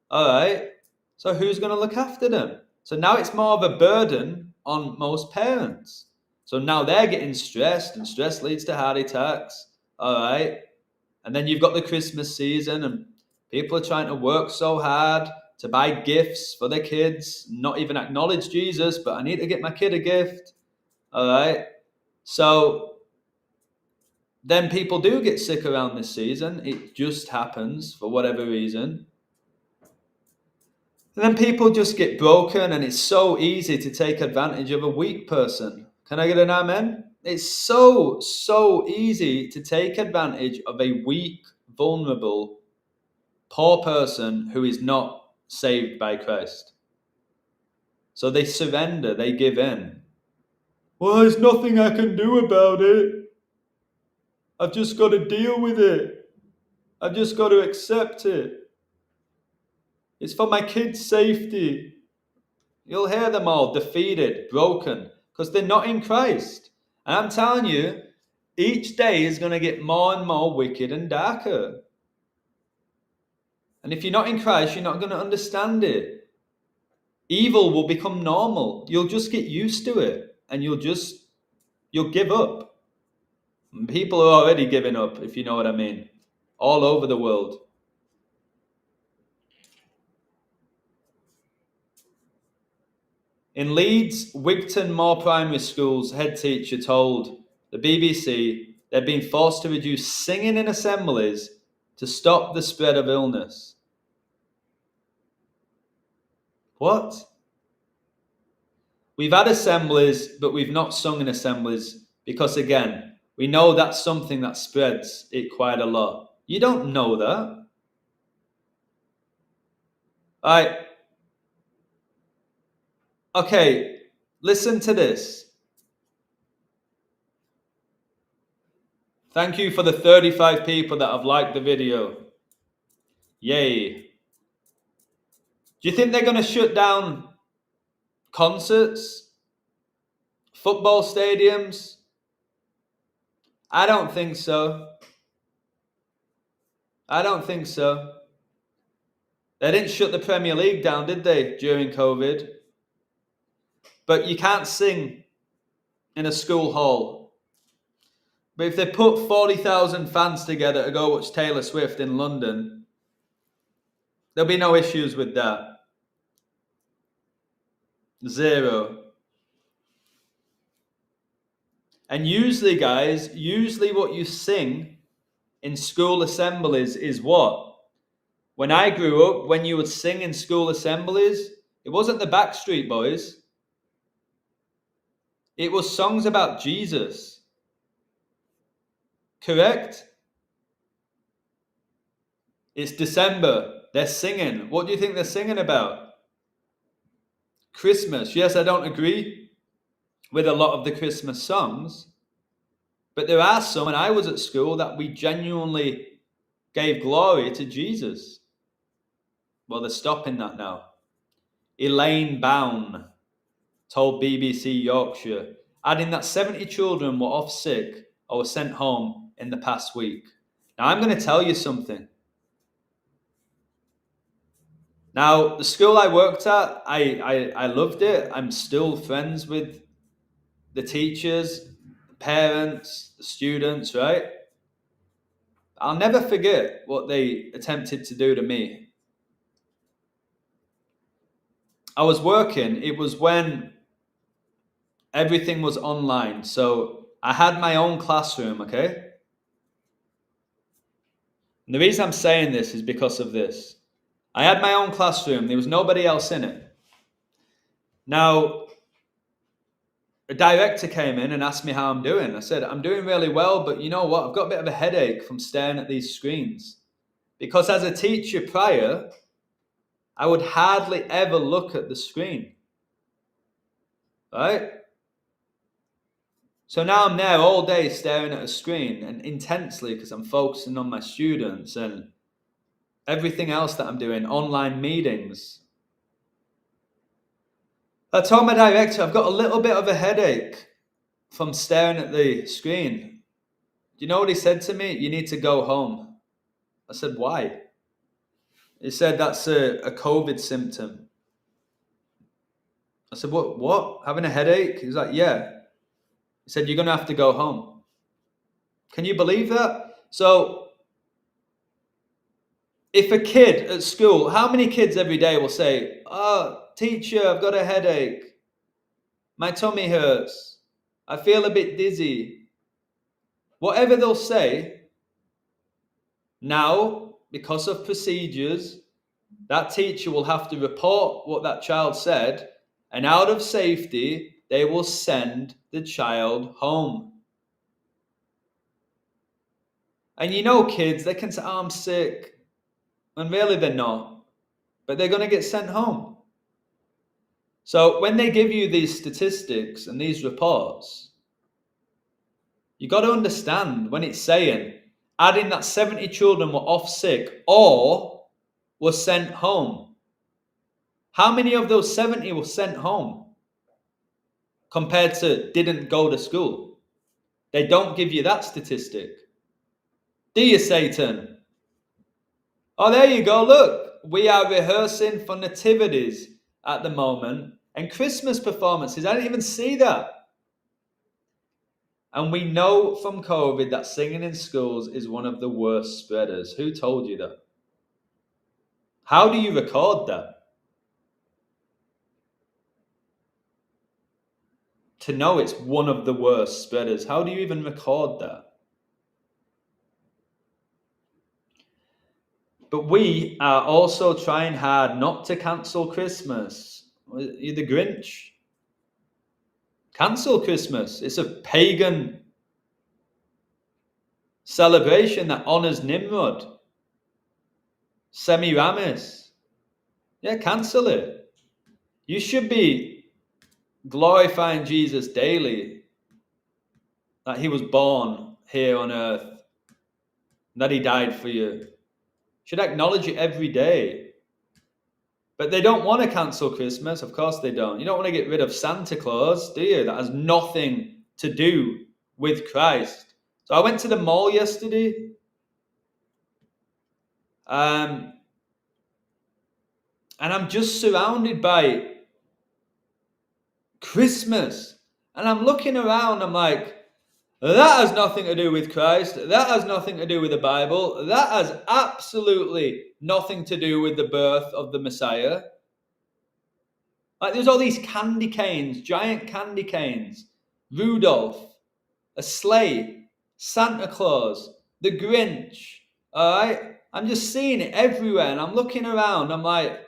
Speaker 1: All right. So who's going to look after them? So now it's more of a burden on most parents. So now they're getting stressed, and stress leads to heart attacks. All right. And then you've got the Christmas season, and people are trying to work so hard to buy gifts for their kids, not even acknowledge Jesus, but I need to get my kid a gift. All right. So then people do get sick around this season. It just happens for whatever reason. And then people just get broken, and it's so easy to take advantage of a weak person. Can I get an amen? It's so easy to take advantage of a weak, vulnerable, poor person who is not saved by Christ. So they surrender, they give in. Well, there's nothing I can do about it. I've just got to deal with it. I've just got to accept it. It's for my kids' safety. You'll hear them all defeated, broken, because they're not in Christ. And I'm telling you, each day is going to get more and more wicked and darker. And if you're not in Christ, you're not going to understand it. Evil will become normal. You'll just get used to it, and you'll give up. And people are already giving up, if you know what I mean, all over the world. In Leeds, Wigton Moor Primary School's head teacher told the BBC they'd been forced to reduce singing in assemblies to stop the spread of illness. What? We've had assemblies, but we've not sung in assemblies because, again, we know that's something that spreads it quite a lot. You don't know that. All right. Okay, listen to this. Thank you for the 35 people that have liked the video. Yay. Do you think they're going to shut down concerts? Football stadiums? I don't think so. I don't think so. They didn't shut the Premier League down, did they, during COVID? But you can't sing in a school hall. But if they put 40,000 fans together to go watch Taylor Swift in London, there'll be no issues with that. Zero. And usually, guys, what you sing in school assemblies is what? When I grew up, when you would sing in school assemblies, it wasn't the Backstreet Boys. It was songs about Jesus. Correct? It's December. They're singing. What do you think they're singing about? Christmas. Yes, I don't agree with a lot of the Christmas songs, but there are some when I was at school that we genuinely gave glory to Jesus. Well, they're stopping that now. Elaine Bown told BBC Yorkshire, adding that 70 children were off sick or were sent home in the past week. Now, I'm going to tell you something. Now, the school I worked at, I loved it. I'm still friends with the teachers, the parents, the students, right? I'll never forget what they attempted to do to me. I was working. It was when everything was online. So I had my own classroom, okay? And the reason I'm saying this is because of this. I had my own classroom. There was nobody else in it. Now, a director came in and asked me how I'm doing. I said, I'm doing really well, but you know what? I've got a bit of a headache from staring at these screens. Because as a teacher prior, I would hardly ever look at the screen. Right? So now I'm there all day staring at a screen and intensely because I'm focusing on my students and everything else that I'm doing, online meetings. I told my director, I've got a little bit of a headache from staring at the screen. Do you know what he said to me? You need to go home. I said, why? He said, that's a COVID symptom. I said, what? Having a headache? He was like, yeah. He said, you're going to have to go home. Can you believe that? So, if a kid at school, how many kids every day will say, oh, teacher, I've got a headache. My tummy hurts. I feel a bit dizzy. Whatever they'll say, now, because of procedures, that teacher will have to report what that child said, and out of safety, they will send the child home. And you know, kids, they can say, oh, I'm sick. And really, they're not. But they're going to get sent home. So when they give you these statistics and these reports, you got to understand when it's saying, adding that 70 children were off sick or were sent home. How many of those 70 were sent home compared to didn't go to school? They don't give you that statistic. Do you, Satan? Oh, there you go. Look, we are rehearsing for nativities at the moment and Christmas performances. I didn't even see that. And we know from COVID that singing in schools is one of the worst spreaders. Who told you that? How do you record that? To know it's one of the worst spreaders, how do you even record that? But we are also trying hard not to cancel Christmas. You're the Grinch. Cancel Christmas. It's a pagan celebration that honors Nimrod. Semiramis. Yeah, cancel it. You should be glorifying Jesus daily. That he was born here on earth. That he died for you. Should acknowledge it every day. But they don't want to cancel Christmas. Of course they don't. You don't want to get rid of Santa Claus, do you? That has nothing to do with Christ. So I went to the mall yesterday. And I'm just surrounded by Christmas. And I'm looking around, I'm like, that has nothing to do with Christ. That has nothing to do with the Bible. That has absolutely nothing to do with the birth of the Messiah. Like there's all these candy canes, giant candy canes, Rudolph, a sleigh, Santa Claus, the Grinch. All right, I'm just seeing it everywhere, and I'm looking around. I'm like,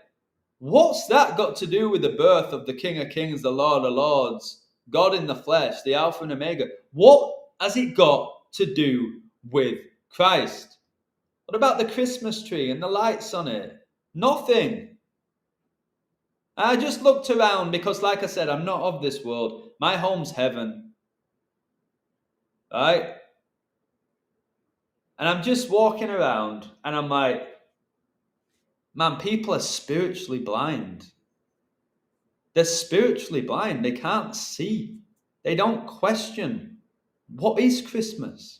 Speaker 1: what's that got to do with the birth of the King of Kings, the Lord of Lords, God in the flesh, the Alpha and Omega? What has it got to do with Christ? What about the Christmas tree and the lights on it? Nothing. I just looked around because, like I said, I'm not of this world. My home's heaven. Right? And I'm just walking around and I'm like, man, people are spiritually blind. They're spiritually blind. They can't see. They don't question, what is Christmas?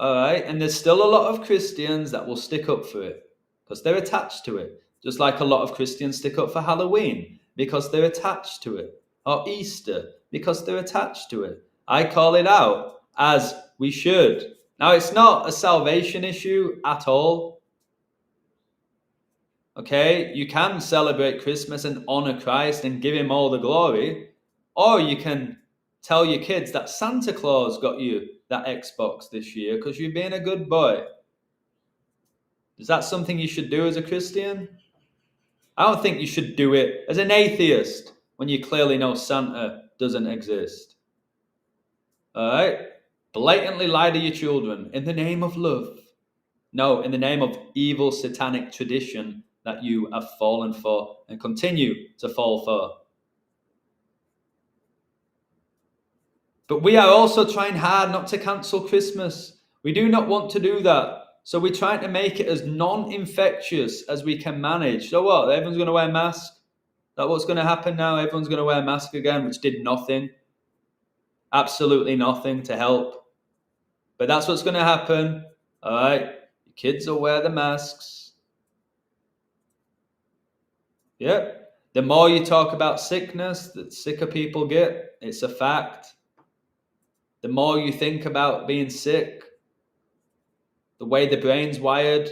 Speaker 2: All right. And there's still a lot of Christians that will stick up for it because they're attached to it. Just like a lot of Christians stick up for Halloween because they're attached to it, or Easter because they're attached to it. I call it out, as we should. Now, it's not a salvation issue at all. Okay, you can celebrate Christmas and honor Christ and give him all the glory, or you can tell your kids that Santa Claus got you that Xbox this year because you're being a good boy. Is that something you should do as a Christian? I don't think you should do it as an atheist when you clearly know Santa doesn't exist. All right? Blatantly lie to your children in the name of love. No, in the name of evil satanic tradition that you have fallen for and continue to fall for. But we are also trying hard not to cancel Christmas. We do not want to do that. So we're trying to make it as non-infectious as we can manage. So what? Everyone's going to wear masks? Is that what's going to happen now? Everyone's going to wear a mask again, which did nothing. Absolutely nothing to help. But that's what's going to happen. All right? Kids will wear the masks. Yep. The more you talk about sickness, the sicker people get. It's a fact. The more you think about being sick, the way the brain's wired,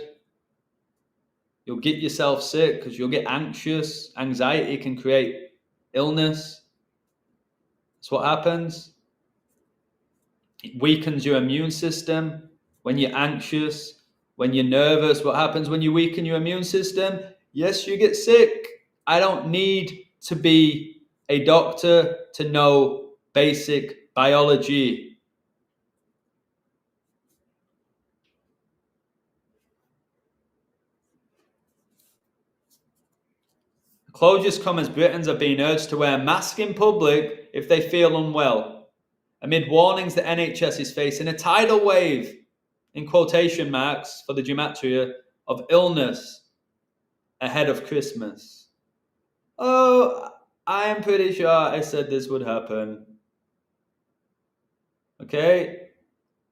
Speaker 2: you'll get yourself sick because you'll get anxious. Anxiety can create illness. That's what happens. It weakens your immune system. When you're anxious, when you're nervous, what happens when you weaken your immune system? Yes, you get sick. I don't need to be a doctor to know basic biology. Closures come as Britons are being urged to wear a mask in public if they feel unwell, amid warnings the NHS is facing a tidal wave, in quotation marks for the gematria, of illness ahead of Christmas. Oh, I am pretty sure I said this would happen. Okay?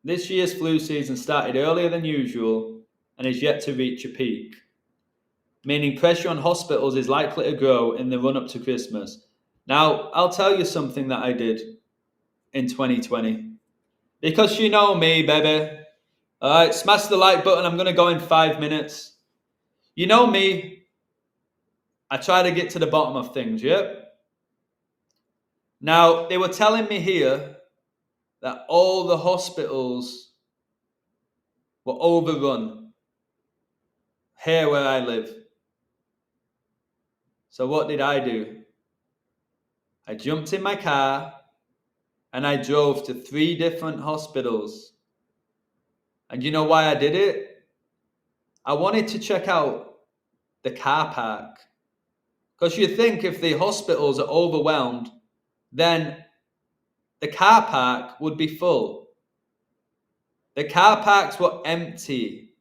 Speaker 2: This year's flu season started earlier than usual and is yet to reach a peak, meaning pressure on hospitals is likely to grow in the run-up to Christmas. Now, I'll tell you something that I did in 2020. Because you know me, baby. All right, smash the like button. I'm going to go in 5 minutes. You know me. I try to get to the bottom of things, yep? Now, they were telling me here that all the hospitals were overrun here where I live. So what did I do? I jumped in my car and I drove to 3 different hospitals. And you know why I did it? I wanted to check out the car park. Because you think if the hospitals are overwhelmed, then the car park would be full. The car parks were empty.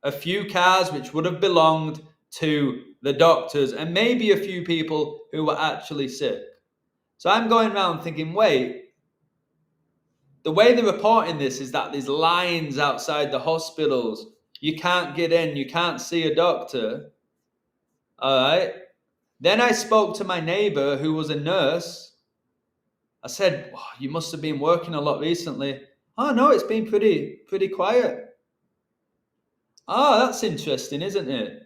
Speaker 2: A few cars which would have belonged to the doctors and maybe a few people who were actually sick. So I'm going around thinking, wait, the way they're reporting this is that there's lines outside the hospitals. You can't get in, you can't see a doctor. All right. Then I spoke to my neighbor who was a nurse. I said, oh, you must have been working a lot recently. Oh, no, it's been pretty quiet. Oh, that's interesting, isn't it?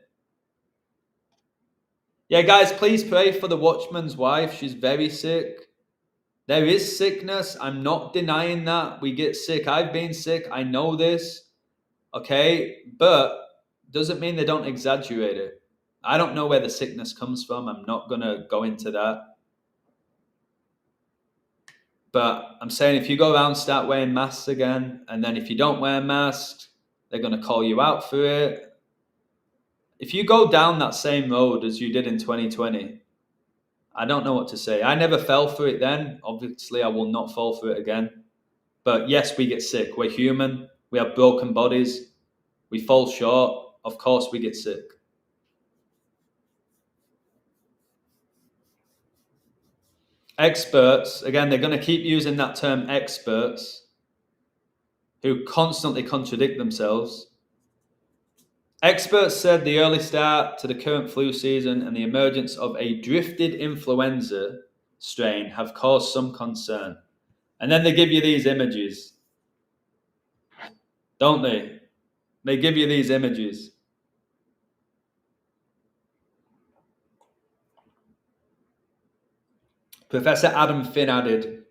Speaker 2: Yeah, guys, please pray for the watchman's wife. She's very sick. There is sickness. I'm not denying that. We get sick. I've been sick. I know this. Okay? But doesn't mean they don't exaggerate it. I don't know where the sickness comes from. I'm not going to go into that. But I'm saying if you go around, start wearing masks again, and then if you don't wear masks, they're going to call you out for it. If you go down that same road as you did in 2020, I don't know what to say. I never fell for it then. Obviously, I will not fall for it again. But yes, we get sick. We're human. We have broken bodies. We fall short. Of course, we get sick. Experts, again, they're going to keep using that term experts, who constantly contradict themselves. Experts said the early start to the current flu season and the emergence of a drifted influenza strain have caused some concern. And then they give you these images, don't they? They give you these images. Professor Adam Finn added,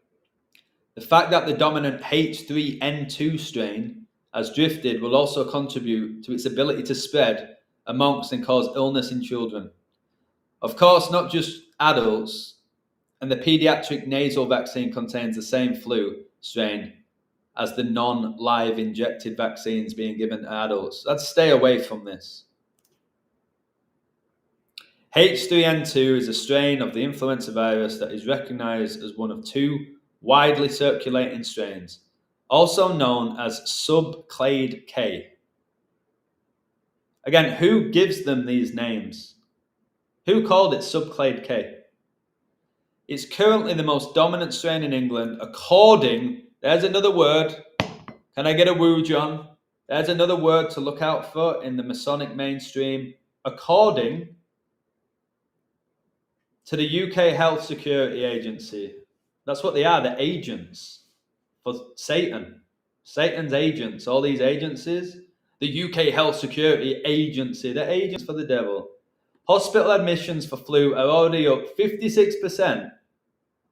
Speaker 2: the fact that the dominant H3N2 strain has drifted will also contribute to its ability to spread amongst and cause illness in children. Of course, not just adults, and the pediatric nasal vaccine contains the same flu strain as the non-live injected vaccines being given to adults. Let's stay away from this. H3N2 is a strain of the influenza virus that is recognized as one of two widely circulating strains, also known as subclade K. Again, who gives them these names? Who called it subclade K? It's currently the most dominant strain in England, according, there's another word, can I get a woo, John? There's another word to look out for in the Masonic mainstream, according to the UK Health Security Agency. That's what they are, they're agents for Satan. Satan's agents, all these agencies. The UK Health Security Agency, they're agents for the devil. Hospital admissions for flu are already up 56%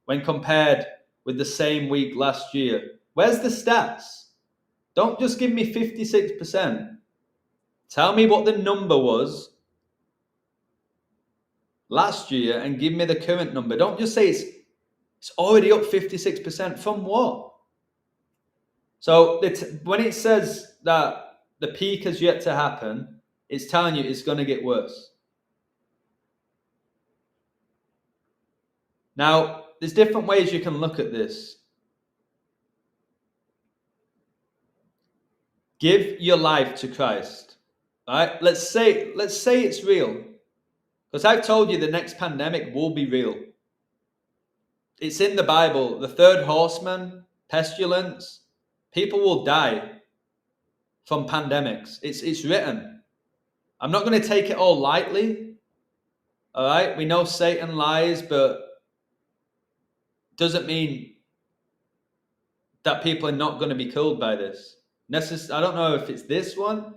Speaker 2: when compared with the same week last year. Where's the stats? Don't just give me 56%. Tell me what the number was last year and give me the current number. Don't just say it's already up 56%. From what? So when it says that the peak has yet to happen, it's telling you it's going to get worse. Now, there's different ways you can look at this. Give your life to Christ. All right? Let's say it's real. Because I've told you the next pandemic will be real. It's in the Bible. The third horseman, pestilence, people will die from pandemics. It's written. I'm not going to take it all lightly. All right? We know Satan lies, but doesn't mean that people are not going to be killed by this. I don't know if it's this one.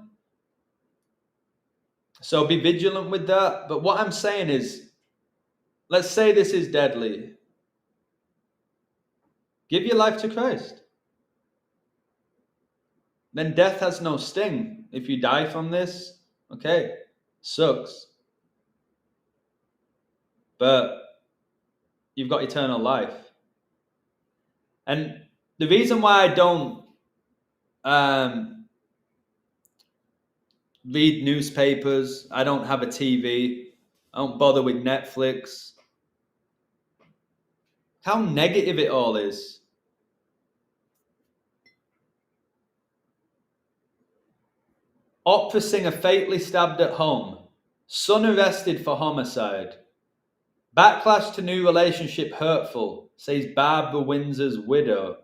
Speaker 2: So be vigilant with that. But what I'm saying is, let's say this is deadly. Give your life to Christ. Then death has no sting. If you die from this, okay, sucks. But you've got eternal life. And the reason why I don't read newspapers, I don't have a TV, I don't bother with Netflix, how negative it all is. Opera singer fatally stabbed at home. Son arrested for homicide. Backlash to new relationship hurtful, says Barbara Windsor's widow.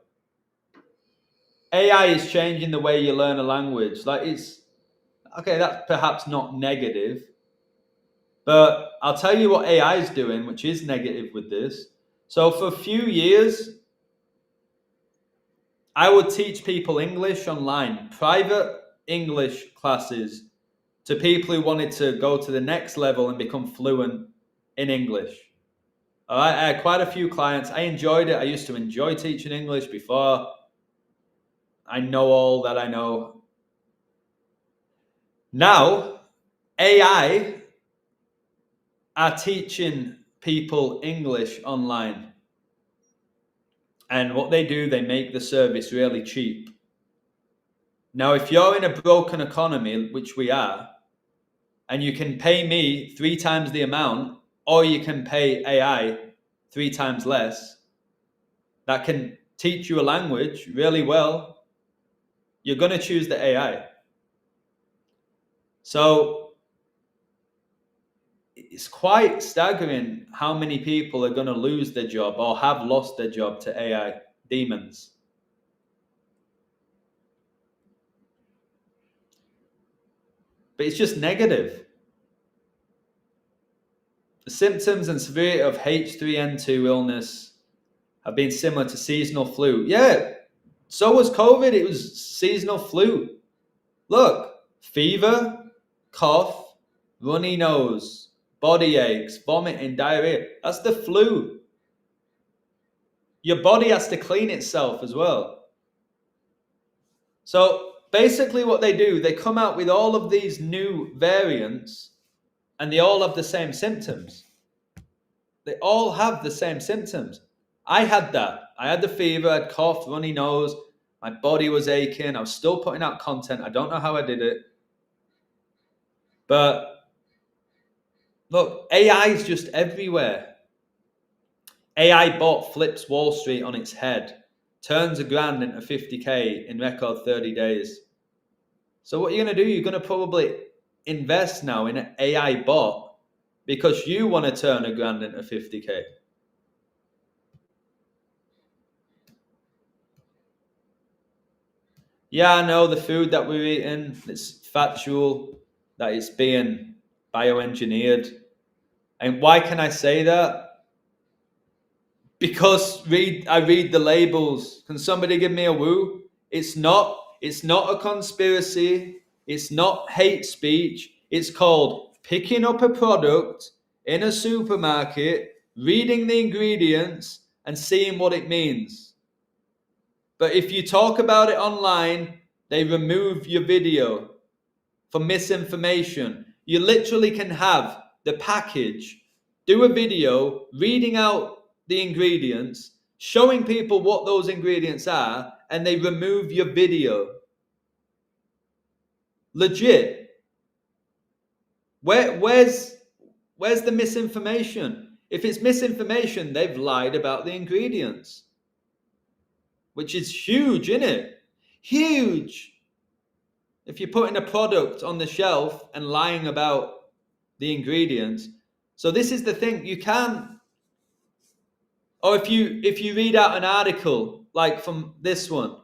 Speaker 2: AI is changing the way you learn a language. Okay, that's perhaps not negative. But I'll tell you what AI is doing, which is negative with this. So for a few years, I would teach people English online, private English classes to people who wanted to go to the next level and become fluent in English. All right, I had quite a few clients. I enjoyed it. I used to enjoy teaching English before I know all that I know. Now, AI are teaching people English online. And what they do, they make the service really cheap. Now, if you're in a broken economy, which we are, and you can pay me 3 times the amount, or you can pay AI 3 times less, that can teach you a language really well, you're going to choose the AI. So it's quite staggering how many people are going to lose their job or have lost their job to AI demons. but it's just negative. The symptoms and severity of H3N2 illness have been similar to seasonal flu. Yeah, so was COVID. It was seasonal flu. Look, fever, cough, runny nose, body aches, vomiting, diarrhea. That's the flu. Your body has to clean itself as well. So basically what they do, they come out with all of these new variants and they all have the same symptoms. They all have the same symptoms. I had that. I had the fever, I had cough, runny nose, my body was aching. I was still putting out content. I don't know how I did it. But look, AI is just everywhere. AI bot flips Wall Street on its head, turns $1,000 into 50K in record 30 days. So what you're going to do, you're going to probably invest now in an AI bot because you want to turn $1,000 into 50K. Yeah, I know the food that we're eating, it's factual that it's being bioengineered. And why can I say that? Because I read the labels. Can somebody give me a woo? It's not a conspiracy. It's not hate speech. It's called picking up a product in a supermarket, reading the ingredients, and seeing what it means. But if you talk about it online, they remove your video for misinformation. You literally can have the package, do a video reading out the ingredients, showing people what those ingredients are, and they remove your video. Legit. Where's the misinformation? If it's misinformation, they've lied about the ingredients. Which is huge, isn't it? Huge. If you're putting a product on the shelf and lying about the ingredients. So this is the thing, you can't. Or if you read out an article like from this one,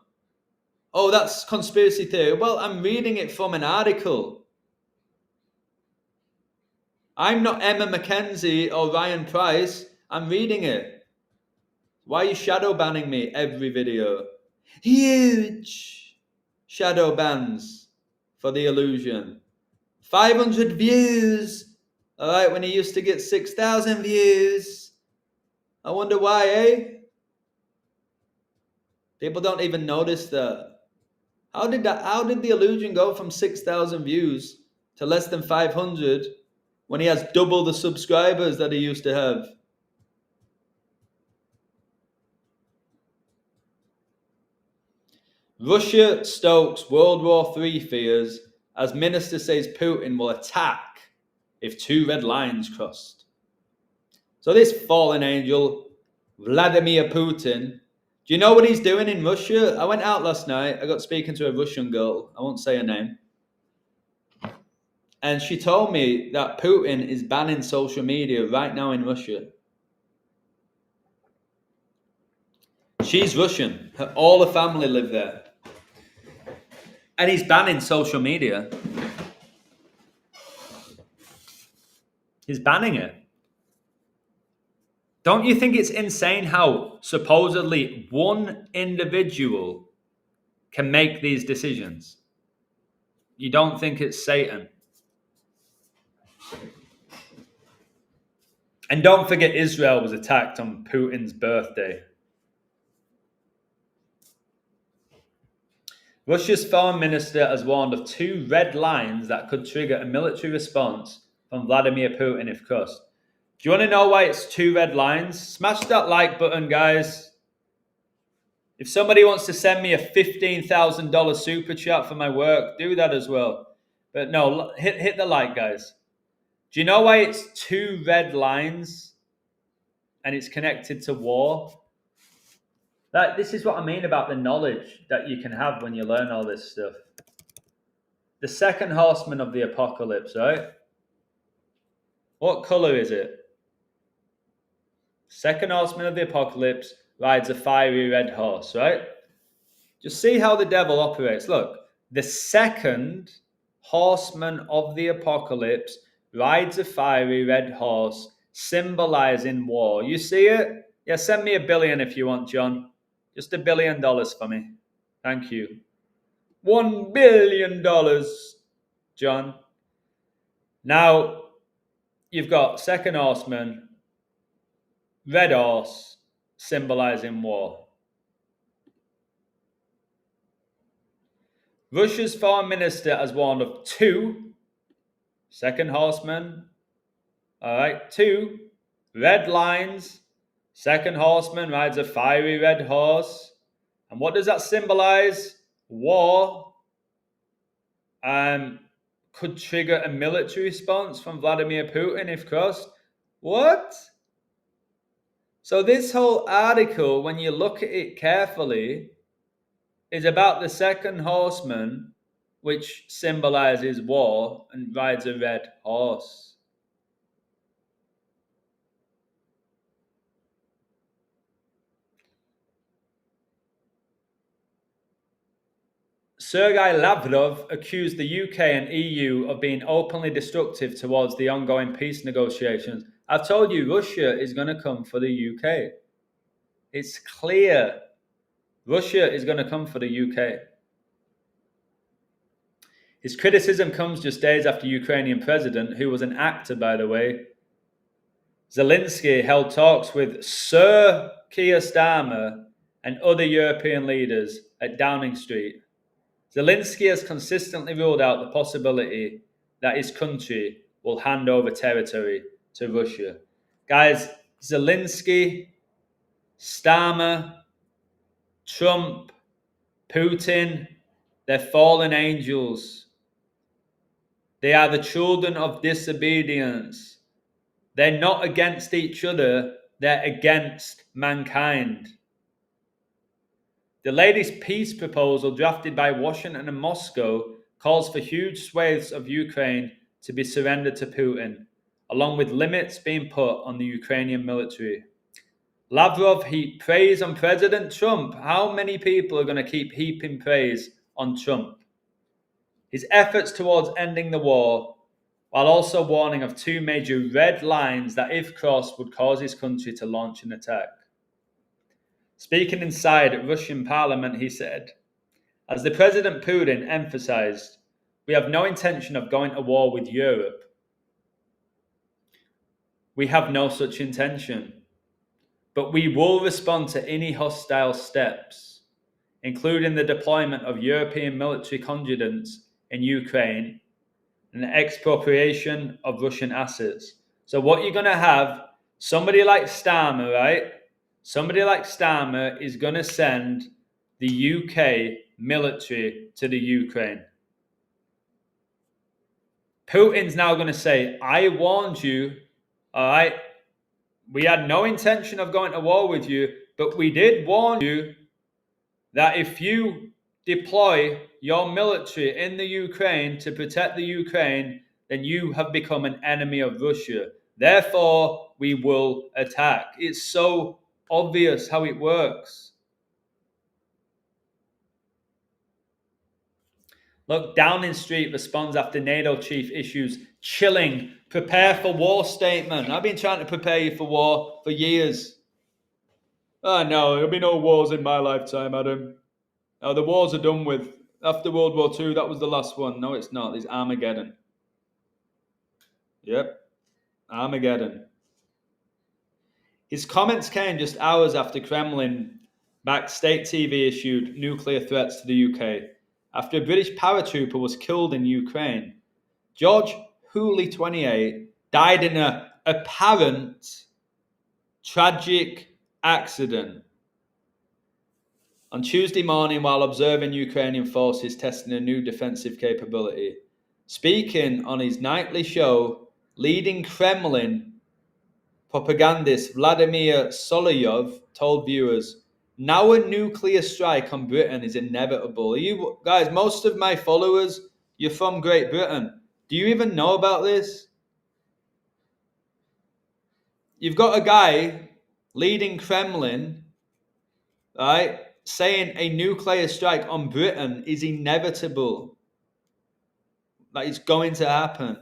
Speaker 2: oh, that's conspiracy theory. Well, I'm reading it from an article. I'm not Emma McKenzie or Ryan Price. I'm reading it. Why are you shadow banning me every video? Huge shadow bans for the illusion. 500 views. All right, when he used to get 6,000 views. I wonder why, eh? People don't even notice that. How did the illusion go from 6,000 views to less than 500 when he has double the subscribers that he used to have? Russia stokes World War III fears as minister says Putin will attack if 2 red lines crossed. So this fallen angel, Vladimir Putin, do you know what he's doing in Russia? I went out last night. I got speaking to a Russian girl. I won't say her name. And she told me that Putin is banning social media right now in Russia. She's Russian. All her family live there. And he's banning social media. He's banning it. Don't you think it's insane how supposedly one individual can make these decisions? You don't think it's Satan? And don't forget Israel was attacked on Putin's birthday. Russia's foreign minister has warned of 2 red lines that could trigger a military response from Vladimir Putin if crossed. Do you want to know why it's 2 red lines? Smash that like button, guys. If somebody wants to send me a $15,000 super chat for my work, do that as well. But no, hit the like, guys. Do you know why it's 2 red lines and it's connected to war? This is what I mean about the knowledge that you can have when you learn all this stuff. The second horseman of the apocalypse, right? What color is it? Second horseman of the apocalypse rides a fiery red horse, right? Just see how the devil operates. Look, the second
Speaker 1: horseman of the apocalypse rides a fiery red horse, symbolizing war. You see it? Yeah, send me $1 billion if you want, John. Just $1 billion for me. Thank you. $1 billion, John. Now, you've got second horseman, red horse, symbolizing war. Russia's foreign minister has warned of 2 second horsemen. All right, 2 red lines. Second horseman rides a fiery red horse. And what does that symbolize? War. Could trigger a military response from Vladimir Putin if crossed. What? So this whole article, when you look at it carefully, is about the second horseman, which symbolizes war and rides a red horse. Sergei Lavrov accused the UK and EU of being openly destructive towards the ongoing peace negotiations. I've told you, Russia is going to come for the UK. It's clear. Russia is going to come for the UK. His criticism comes just days after Ukrainian president, who was an actor, by the way, Zelensky, held talks with Sir Keir Starmer and other European leaders at Downing Street. Zelensky has consistently ruled out the possibility that his country will hand over territory to Russia. Guys, Zelensky, Starmer, Trump, Putin, they're fallen angels. They are the children of disobedience. They're not against each other, they're against mankind. The latest peace proposal drafted by Washington and Moscow calls for huge swathes of Ukraine to be surrendered to Putin, along with limits being put on the Ukrainian military. Lavrov heaped praise on President Trump. How many people are going to keep heaping praise on Trump? His efforts towards ending the war, while also warning of 2 major red lines that, if crossed, would cause his country to launch an attack. Speaking inside Russian parliament, he said, as the President Putin emphasized, we have no intention of going to war with Europe. We have no such intention. But we will respond to any hostile steps, including the deployment of European military contingents in Ukraine and the expropriation of Russian assets. So what you're going to have, somebody like Starmer, right? Somebody like Starmer is going to send the UK military to the Ukraine. Putin's now going to say, I warned you, all right? We had no intention of going to war with you, but we did warn you that if you deploy your military in the Ukraine to protect the Ukraine, then you have become an enemy of Russia. Therefore, we will attack. It's so obvious how it works. Look, Downing Street responds after NATO chief issues chilling prepare for war statement. I've been trying to prepare you for war for years. Oh no, there'll be no wars in my lifetime, Adam. Oh, the wars are done with. After World War II, that was the last one. No, it's not. It's Armageddon. Yep, Armageddon. His comments came just hours after Kremlin-backed state TV issued nuclear threats to the UK after a British paratrooper was killed in Ukraine. George Hooley, 28, died in an apparent tragic accident on Tuesday morning while observing Ukrainian forces testing a new defensive capability. Speaking on his nightly show, leading Kremlin propagandist Vladimir Solovyov told viewers, now a nuclear strike on Britain is inevitable. You guys, most of my followers, you're from Great Britain. Do you even know about this? You've got a guy leading Kremlin, right, saying a nuclear strike on Britain is inevitable.
Speaker 2: Like, it's going to happen.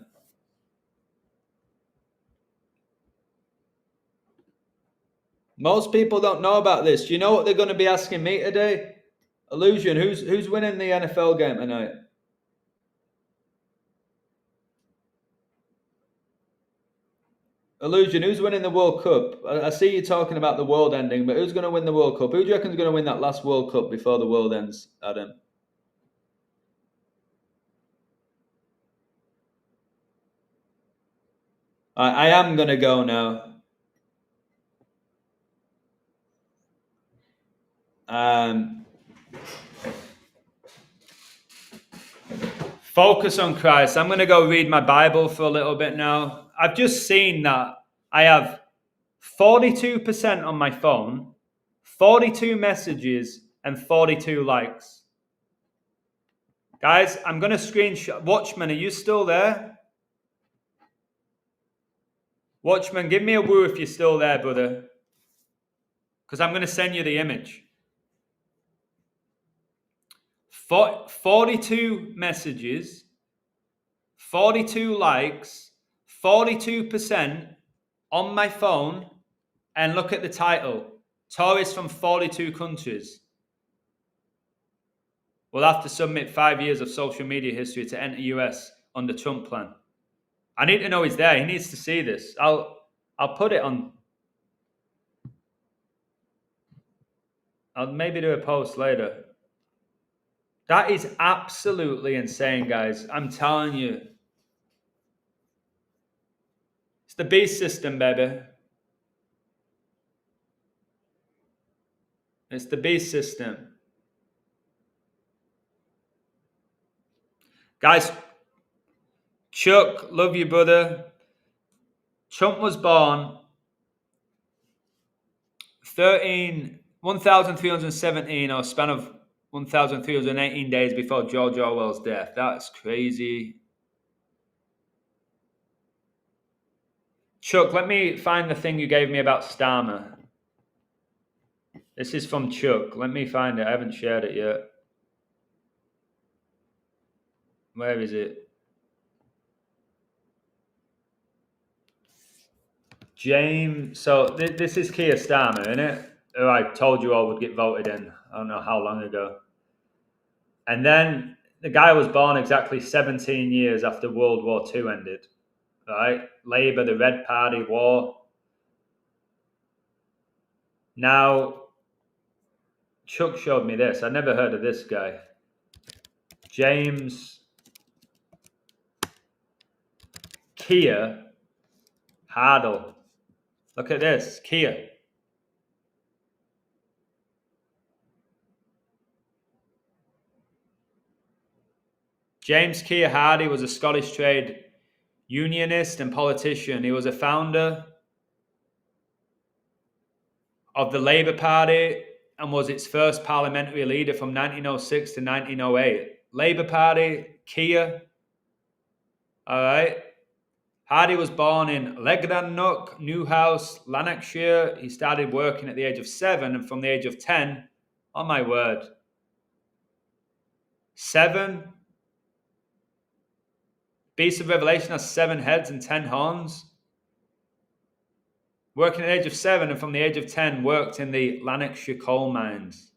Speaker 2: Most people don't know about this. Do you know what they're going to be asking me today? Illusion, who's winning the NFL game tonight? Illusion, who's winning the World Cup? I see you talking about the world ending, but who's going to win the World Cup? Who do you reckon is going to win that last World Cup before the world ends, Adam? I am going to go now. Focus on Christ. I'm going to go read my Bible for a little bit now. I've just seen that I have 42% on my phone, 42 messages, and 42 likes. Guys, I'm going to screenshot. Watchman, are you still there? Watchman, give me a woo if you're still there, brother. Because I'm going to send you the image. 42 messages, 42 likes, 42% on my phone, and look at the title. Tourists from 42 countries will have to submit 5 years of social media history to enter US under Trump plan. I need to know he's there. He needs to see this. I'll put it on. I'll maybe do a post later. That is absolutely insane, guys. I'm telling you. It's the beast system, baby. It's the beast system. Guys, Chuck, love you, brother. Trump was born 1,317 or a span of 1,318 days before George Orwell's death. That's crazy. Chuck, let me find the thing you gave me about Starmer. This is from Chuck. Let me find it. I haven't shared it yet. Where is it? James. So this is Keir Starmer, isn't it? Who I told you all would get voted in. I don't know how long ago. And then the guy was born exactly 17 years after World War II ended. Right? Labour, the Red Party, war. Now, Chuck showed me this. I never heard of this guy. James Keir Hardle. Look at this, Keir. James Keir Hardie was a Scottish trade unionist and politician. He was a founder of the Labour Party and was its first parliamentary leader from 1906 to 1908. Labour Party, Keir. All right. Hardie was born in Legrannock, Newhouse, Lanarkshire. He started working at the age of 7, and from the age of 10, oh my word, 7? Beast of Revelation has 7 heads and 10 horns. Working at the age of 7, and from the age of 10, worked in the Lanarkshire coal mines.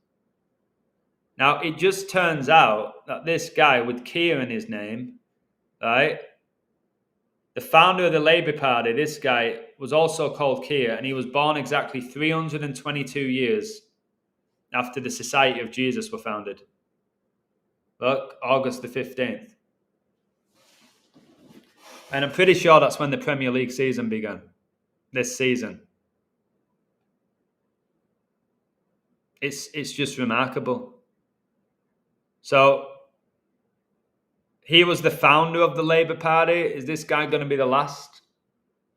Speaker 2: Now, it just turns out that this guy with Keir in his name, right, the founder of the Labour Party, this guy was also called Keir, and he was born exactly 322 years after the Society of Jesus were founded. Look, August the 15th. And I'm pretty sure that's when the Premier League season began. This season. It's just remarkable. So, he was the founder of the Labour Party. Is this guy going to be the last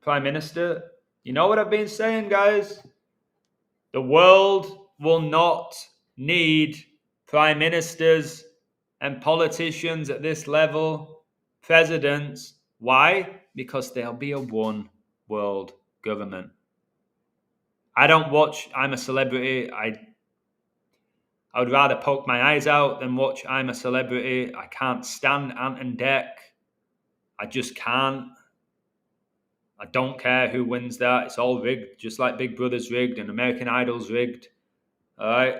Speaker 2: Prime Minister? You know what I've been saying, guys? The world will not need Prime Ministers and politicians at this level, presidents. Why? Because there'll be a one world government. I don't watch I'm a Celebrity. I would rather poke my eyes out than watch I'm a Celebrity. I can't stand Ant and Dec.
Speaker 1: I just can't. I don't care who wins that. It's all rigged, just like Big Brother's rigged and American Idol's rigged. All right.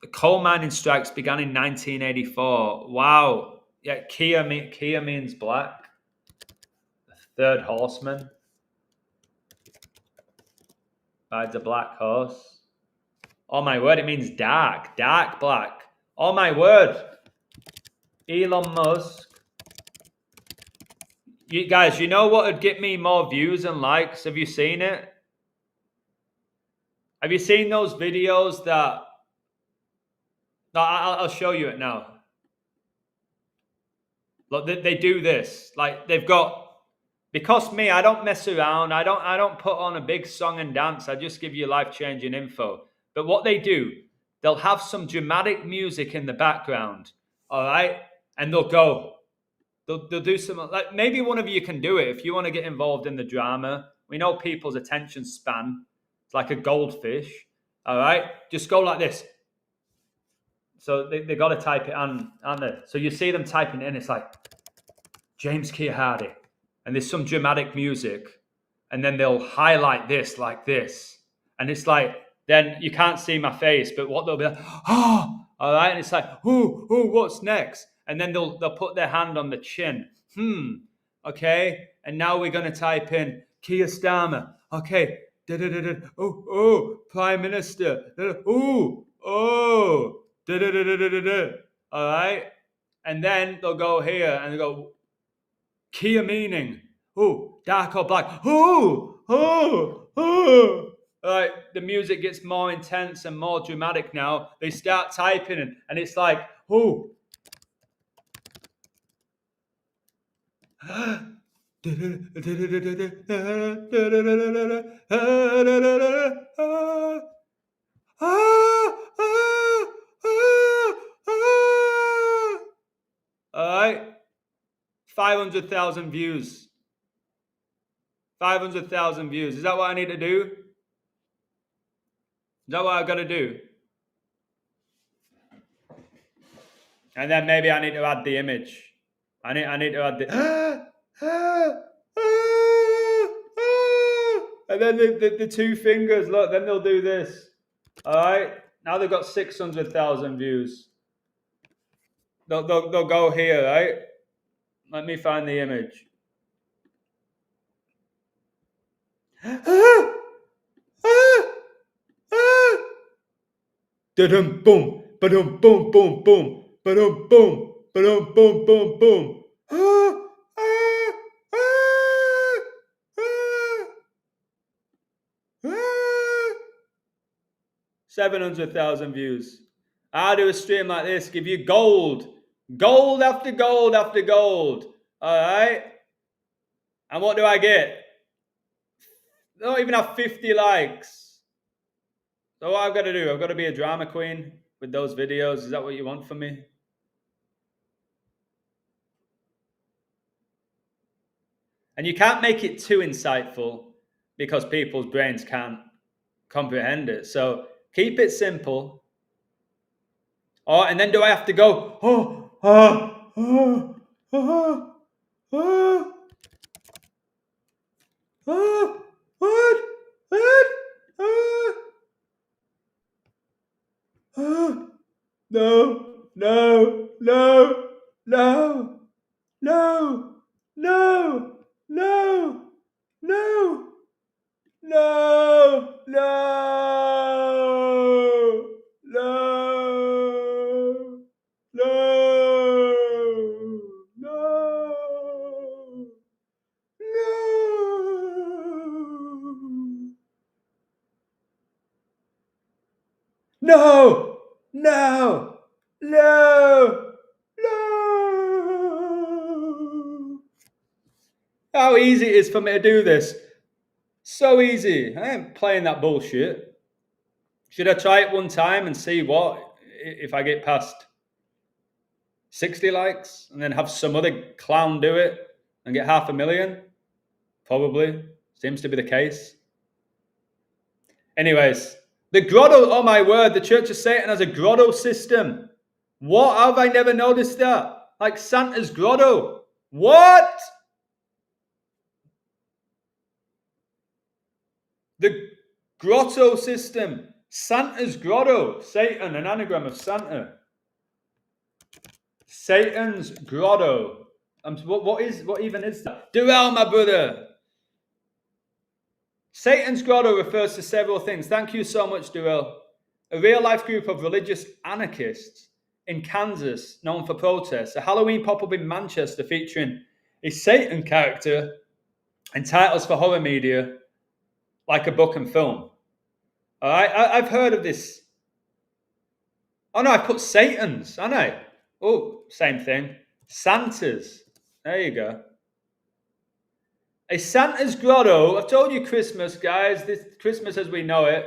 Speaker 1: The coal mining strikes began in 1984. Wow. Yeah, Kia means black. The third horseman rides a black horse. Oh my word, it means dark black. Oh my word. Elon Musk. You guys, you know what would get me more views and likes? Have you seen it? Have you seen those videos that... No, I'll show you it now. Look, they do this. Like, they've got... Because me, I don't mess around. I don't put on a big song and dance. I just give you life-changing info. But what they do, they'll have some dramatic music in the background, all right? And they'll go. They'll do some... Like, maybe one of you can do it if you want to get involved in the drama. We know people's attention span. It's like a goldfish, all right? Just go like this. So they got to type it on, aren't they? So you see them typing it in. It's like, James Kia Hardy. And there's some dramatic music. And then they'll highlight this like this. And it's like, then you can't see my face, but what they'll be like, oh, all right. And it's like, ooh, what's next? And then they'll put their hand on the chin. Okay. And now we're going to type in Keir Starmer. Okay. Oh, Prime Minister. Oh. All right. And then they'll go here and they'll go, Kia meaning. Oh, dark or black. Oh. All right. The music gets more intense and more dramatic now. They start typing and it's like, oh. All right. 500,000 views. 500,000 views. Is that what I need to do? Is that what I've got to do? And then maybe I need to add the image. I need to add the... And then the two fingers, look, then they'll do this. All right. Now they've got 600,000 views. They'll go here, right? Let me find the image. Da-dum, boom, ba-dum, boom, boom, boom, ba-dum, boom, ba-dum, boom, boom, boom. 700,000 views. I'll do a stream like this, give you gold after gold after gold. All right. And what do I get? I don't even have 50 likes. So what I've got to do, I've got to be a drama queen with those videos. Is that what you want from me? And you can't make it too insightful because people's brains can't comprehend it. So keep it simple. Oh, and then do I have to go, No. How easy it is for me to do this. So easy. I ain't playing that bullshit. Should I try it one time and see what if I get past 60 likes and then have some other clown do it and get 500,000? Probably. Seems to be the case. Anyways, the grotto, oh my word, the Church of Satan has a grotto system. What? Have I never noticed that? Like Santa's grotto. What? The grotto system. Santa's grotto. Satan, an anagram of Santa. Satan's grotto. What even is that? Durrell, my brother. Satan's grotto refers to several things. Thank you so much, Durrell. A real-life group of religious anarchists in Kansas known for protests. A Halloween pop-up in Manchester featuring a Satan character and titles for horror media like a book and film. All right, I've heard of this. Oh no, I put Satan's, haven't I? Oh, same thing. Santa's. There you go. A Santa's grotto. I've told you Christmas, guys. This Christmas as we know it.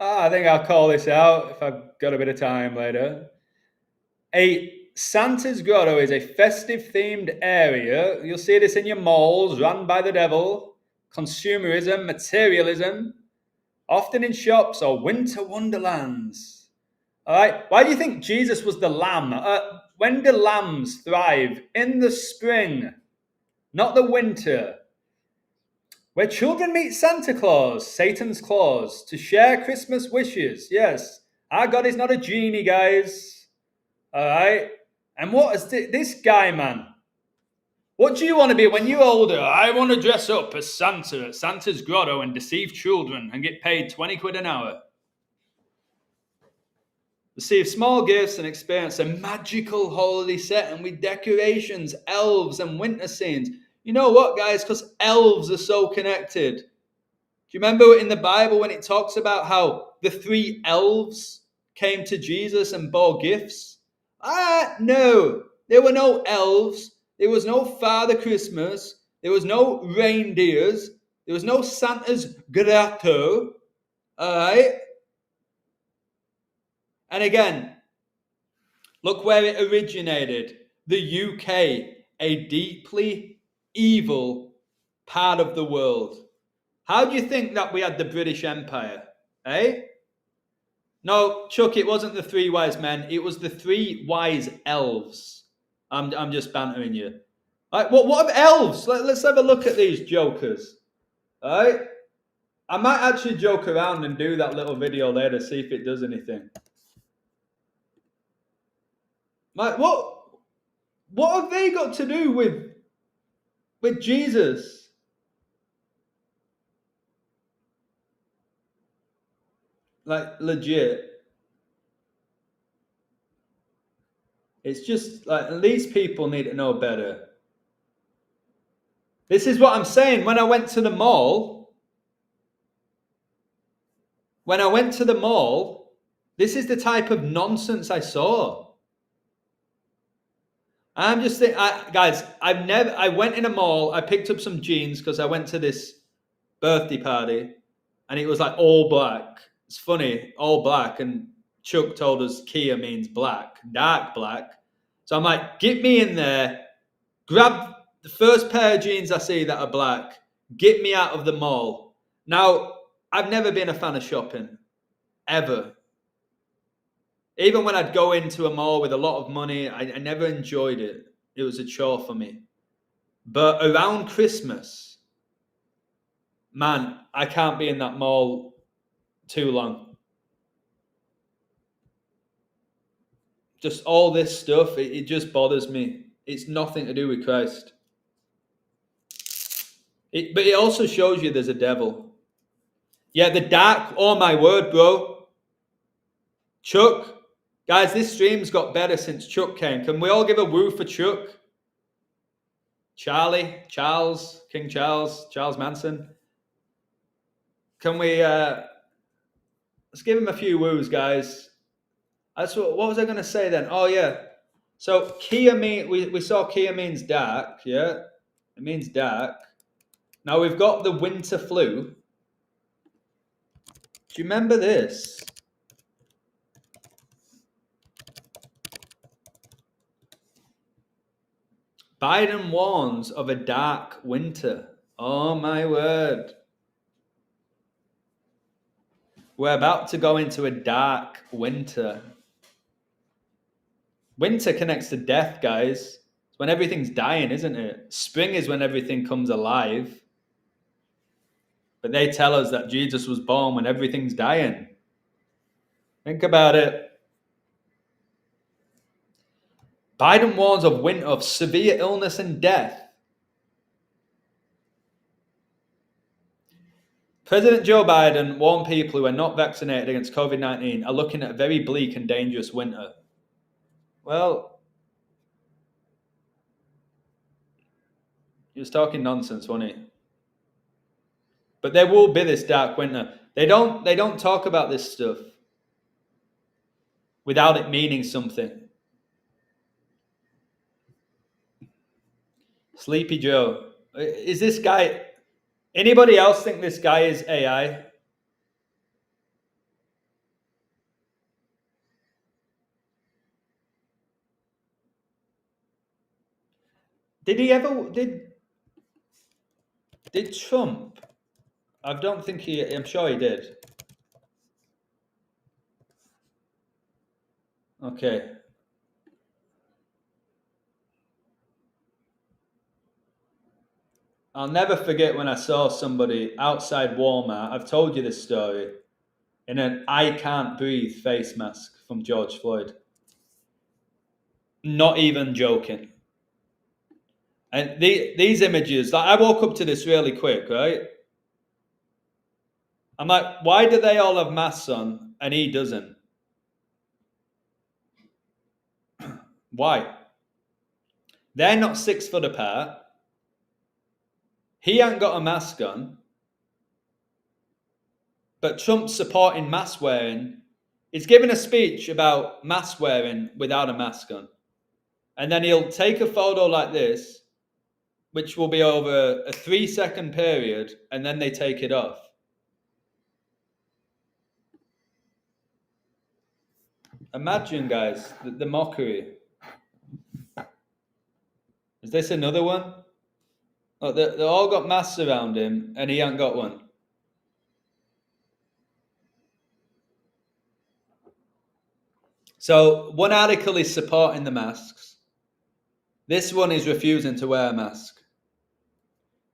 Speaker 1: I think I'll call this out if I've got a bit of time later. A Santa's Grotto is a festive themed area. You'll see this in your malls run by the devil, consumerism, materialism, often in shops or winter wonderlands. All right. Why do you think Jesus was the lamb? When do lambs thrive? In the spring, not the winter. Where children meet Santa Claus, Satan's claws, to share Christmas wishes. Yes, our God is not a genie, guys. All right. And what is this guy, man? What do you want to be when you're older? I want to dress up as Santa at Santa's grotto and deceive children and get paid 20 quid an hour. Receive small gifts and experience a magical holiday setting with decorations, elves, and winter scenes. You know what, guys? Because elves are so connected. Do you remember in the Bible when it talks about how the 3 elves came to Jesus and bore gifts? No. There were no elves. There was no Father Christmas. There was no reindeers. There was no Santa's grotto. All right? And again, look where it originated. The UK, a deeply evil part of the world. How do you think that we had the British Empire? Eh? No, Chuck, it wasn't the 3 wise men. It was the 3 wise elves. I'm just bantering you. Right, what of elves? Let's have a look at these jokers. All right? I might actually joke around and do that little video later, see if it does anything. Like, what have they got to do with Jesus? Like, legit. It's just like, these people need to know better. This is what I'm saying. When I went to the mall, this is the type of nonsense I saw. I'm just thinking, guys, I went in a mall, I picked up some jeans because I went to this birthday party and it was like all black. It's funny, all black. And Chuck told us Kia means black, dark black. So I'm like, get me in there, grab the first pair of jeans I see that are black, get me out of the mall. Now, I've never been a fan of shopping, ever. Even when I'd go into a mall with a lot of money, I never enjoyed it. It was a chore for me. But around Christmas, man, I can't be in that mall too long. Just all this stuff, it just bothers me. It's nothing to do with Christ. But it also shows you there's a devil. Yeah, the dark, oh my word, bro. Chuck, guys, this stream's got better since Chuck came. Can we all give a woo for Chuck? Charles Manson. Can we, let's give him a few woos, guys. What was I going to say then? Oh, yeah. So Kia we saw Kia means dark, yeah? It means dark. Now we've got the winter flu. Do you remember this?
Speaker 2: Biden warns of a dark winter. Oh my word. We're about to go into a dark winter. Winter connects to death, guys. It's when everything's dying, isn't it? Spring is when everything comes alive. But they tell us that Jesus was born when everything's dying. Think about it. Biden warns of winter of severe illness and death. President Joe Biden warned people who are not vaccinated against COVID-19 are looking at a very bleak and dangerous winter. Well, he was talking nonsense, wasn't he? But there will be this dark winter. They don't talk about this stuff without it meaning something. Sleepy Joe. Is this guy... Anybody else think this guy is AI? Did Trump... I don't think he... I'm sure he did. Okay. I'll never forget when I saw somebody outside Walmart, I've told you this story, in an I can't breathe face mask from George Floyd. Not even joking. And these images, like I woke up to this really quick, right? I'm like, why do they all have masks on and he doesn't? Why? They're not 6 foot apart. He ain't got a mask on. But Trump's supporting mask wearing. He's giving a speech about mask wearing without a mask on. And then he'll take a photo like this, which will be over a 3-second period, and then they take it off. Imagine, guys, the mockery. Is this another one? Oh, they all got masks around him, and he ain't got one. So one article is supporting the masks. This one is refusing to wear a mask.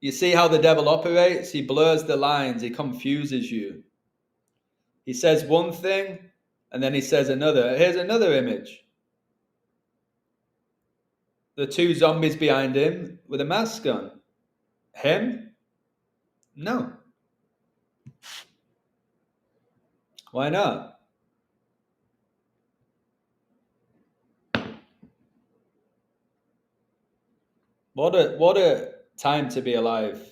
Speaker 2: You see how the devil operates? He blurs the lines. He confuses you. He says one thing, and then he says another. Here's another image. The 2 zombies behind him with a mask on. Him? No. Why not? What a time to be alive.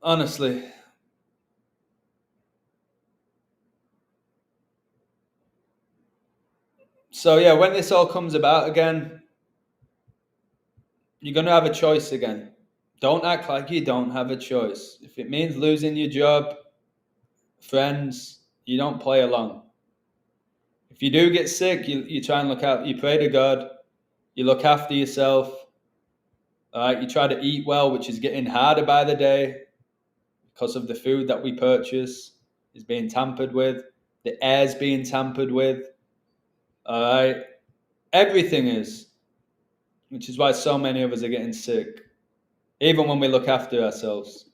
Speaker 2: Honestly. So yeah, when this all comes about again, you're going to have a choice again. Don't act like you don't have a choice. If it means losing your job, friends, you don't play along. If you do get sick, you try and look out. You pray to God. You look after yourself. All right, you try to eat well, which is getting harder by the day because of the food that we purchase is being tampered with. The air's being tampered with. All right, everything is, which is why so many of us are getting sick, even when we look after ourselves.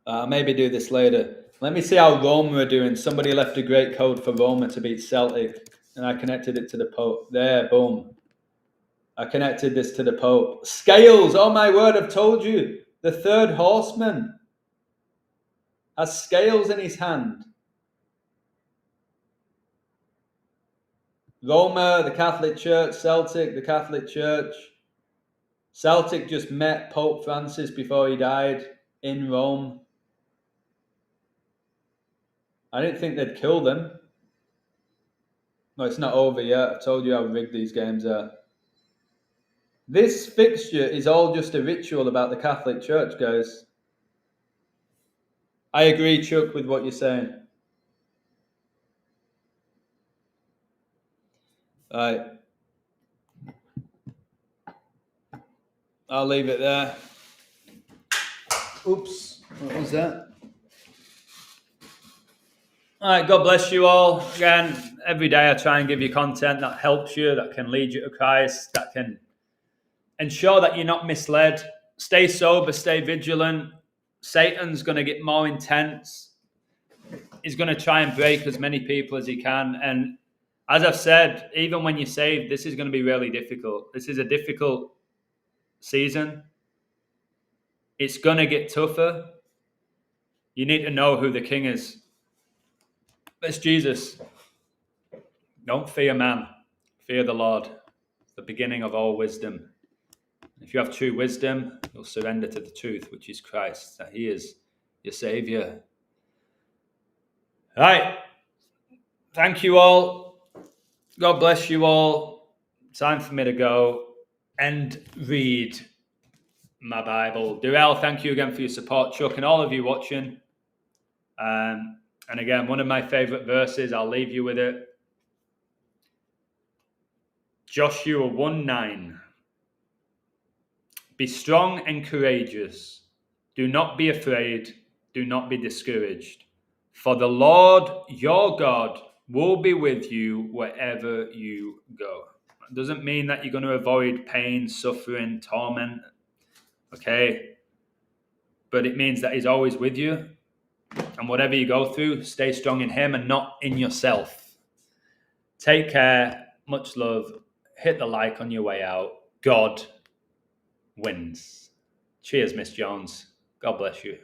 Speaker 2: I'll maybe do this later. Let me see how Roma are doing. Somebody left a great code for Roma to beat Celtic, and I connected it to the Pope. There, boom. I connected this to the Pope. Scales, oh my word, I've told you. The 3rd horseman has scales in his hand. Roma, the Catholic Church. Celtic, the Catholic Church. Celtic just met Pope Francis before he died in Rome. I didn't think they'd kill them. No, it's not over yet. I've told you how rigged these games are. This fixture is all just a ritual about the Catholic Church, guys. I agree, Chuck, with what you're saying. Right. I'll leave it there.
Speaker 1: Oops, what was that? All right, God bless you all. Again, every day I try and give you content that helps you, that can lead you to Christ, that can ensure that you're not misled. Stay sober, stay vigilant. Satan's going to get more intense. He's going to try and break as many people as he can. And as I've said, even when you're saved, this is going to be really difficult. This is a difficult season. It's going to get tougher. You need to know who the king is. It's Jesus. Don't fear man. Fear the Lord, the beginning of all wisdom. If you have true wisdom, you'll surrender to the truth, which is Christ, that he is your Savior. All right. Thank you all. God bless you all. Time for me to go and read my Bible. Durell, thank you again for your support. Chuck and all of you watching. And again, one of my favorite verses, I'll leave you with it. Joshua 1:9. Be strong and courageous. Do not be afraid. Do not be discouraged. For the Lord your God will be with you wherever you go. It doesn't mean that you're going to avoid pain, suffering, torment. Okay? But it means that he's always with you. And whatever you go through, stay strong in him and not in yourself. Take care. Much love. Hit the like on your way out. God wins. Cheers, Miss Jones. God bless you.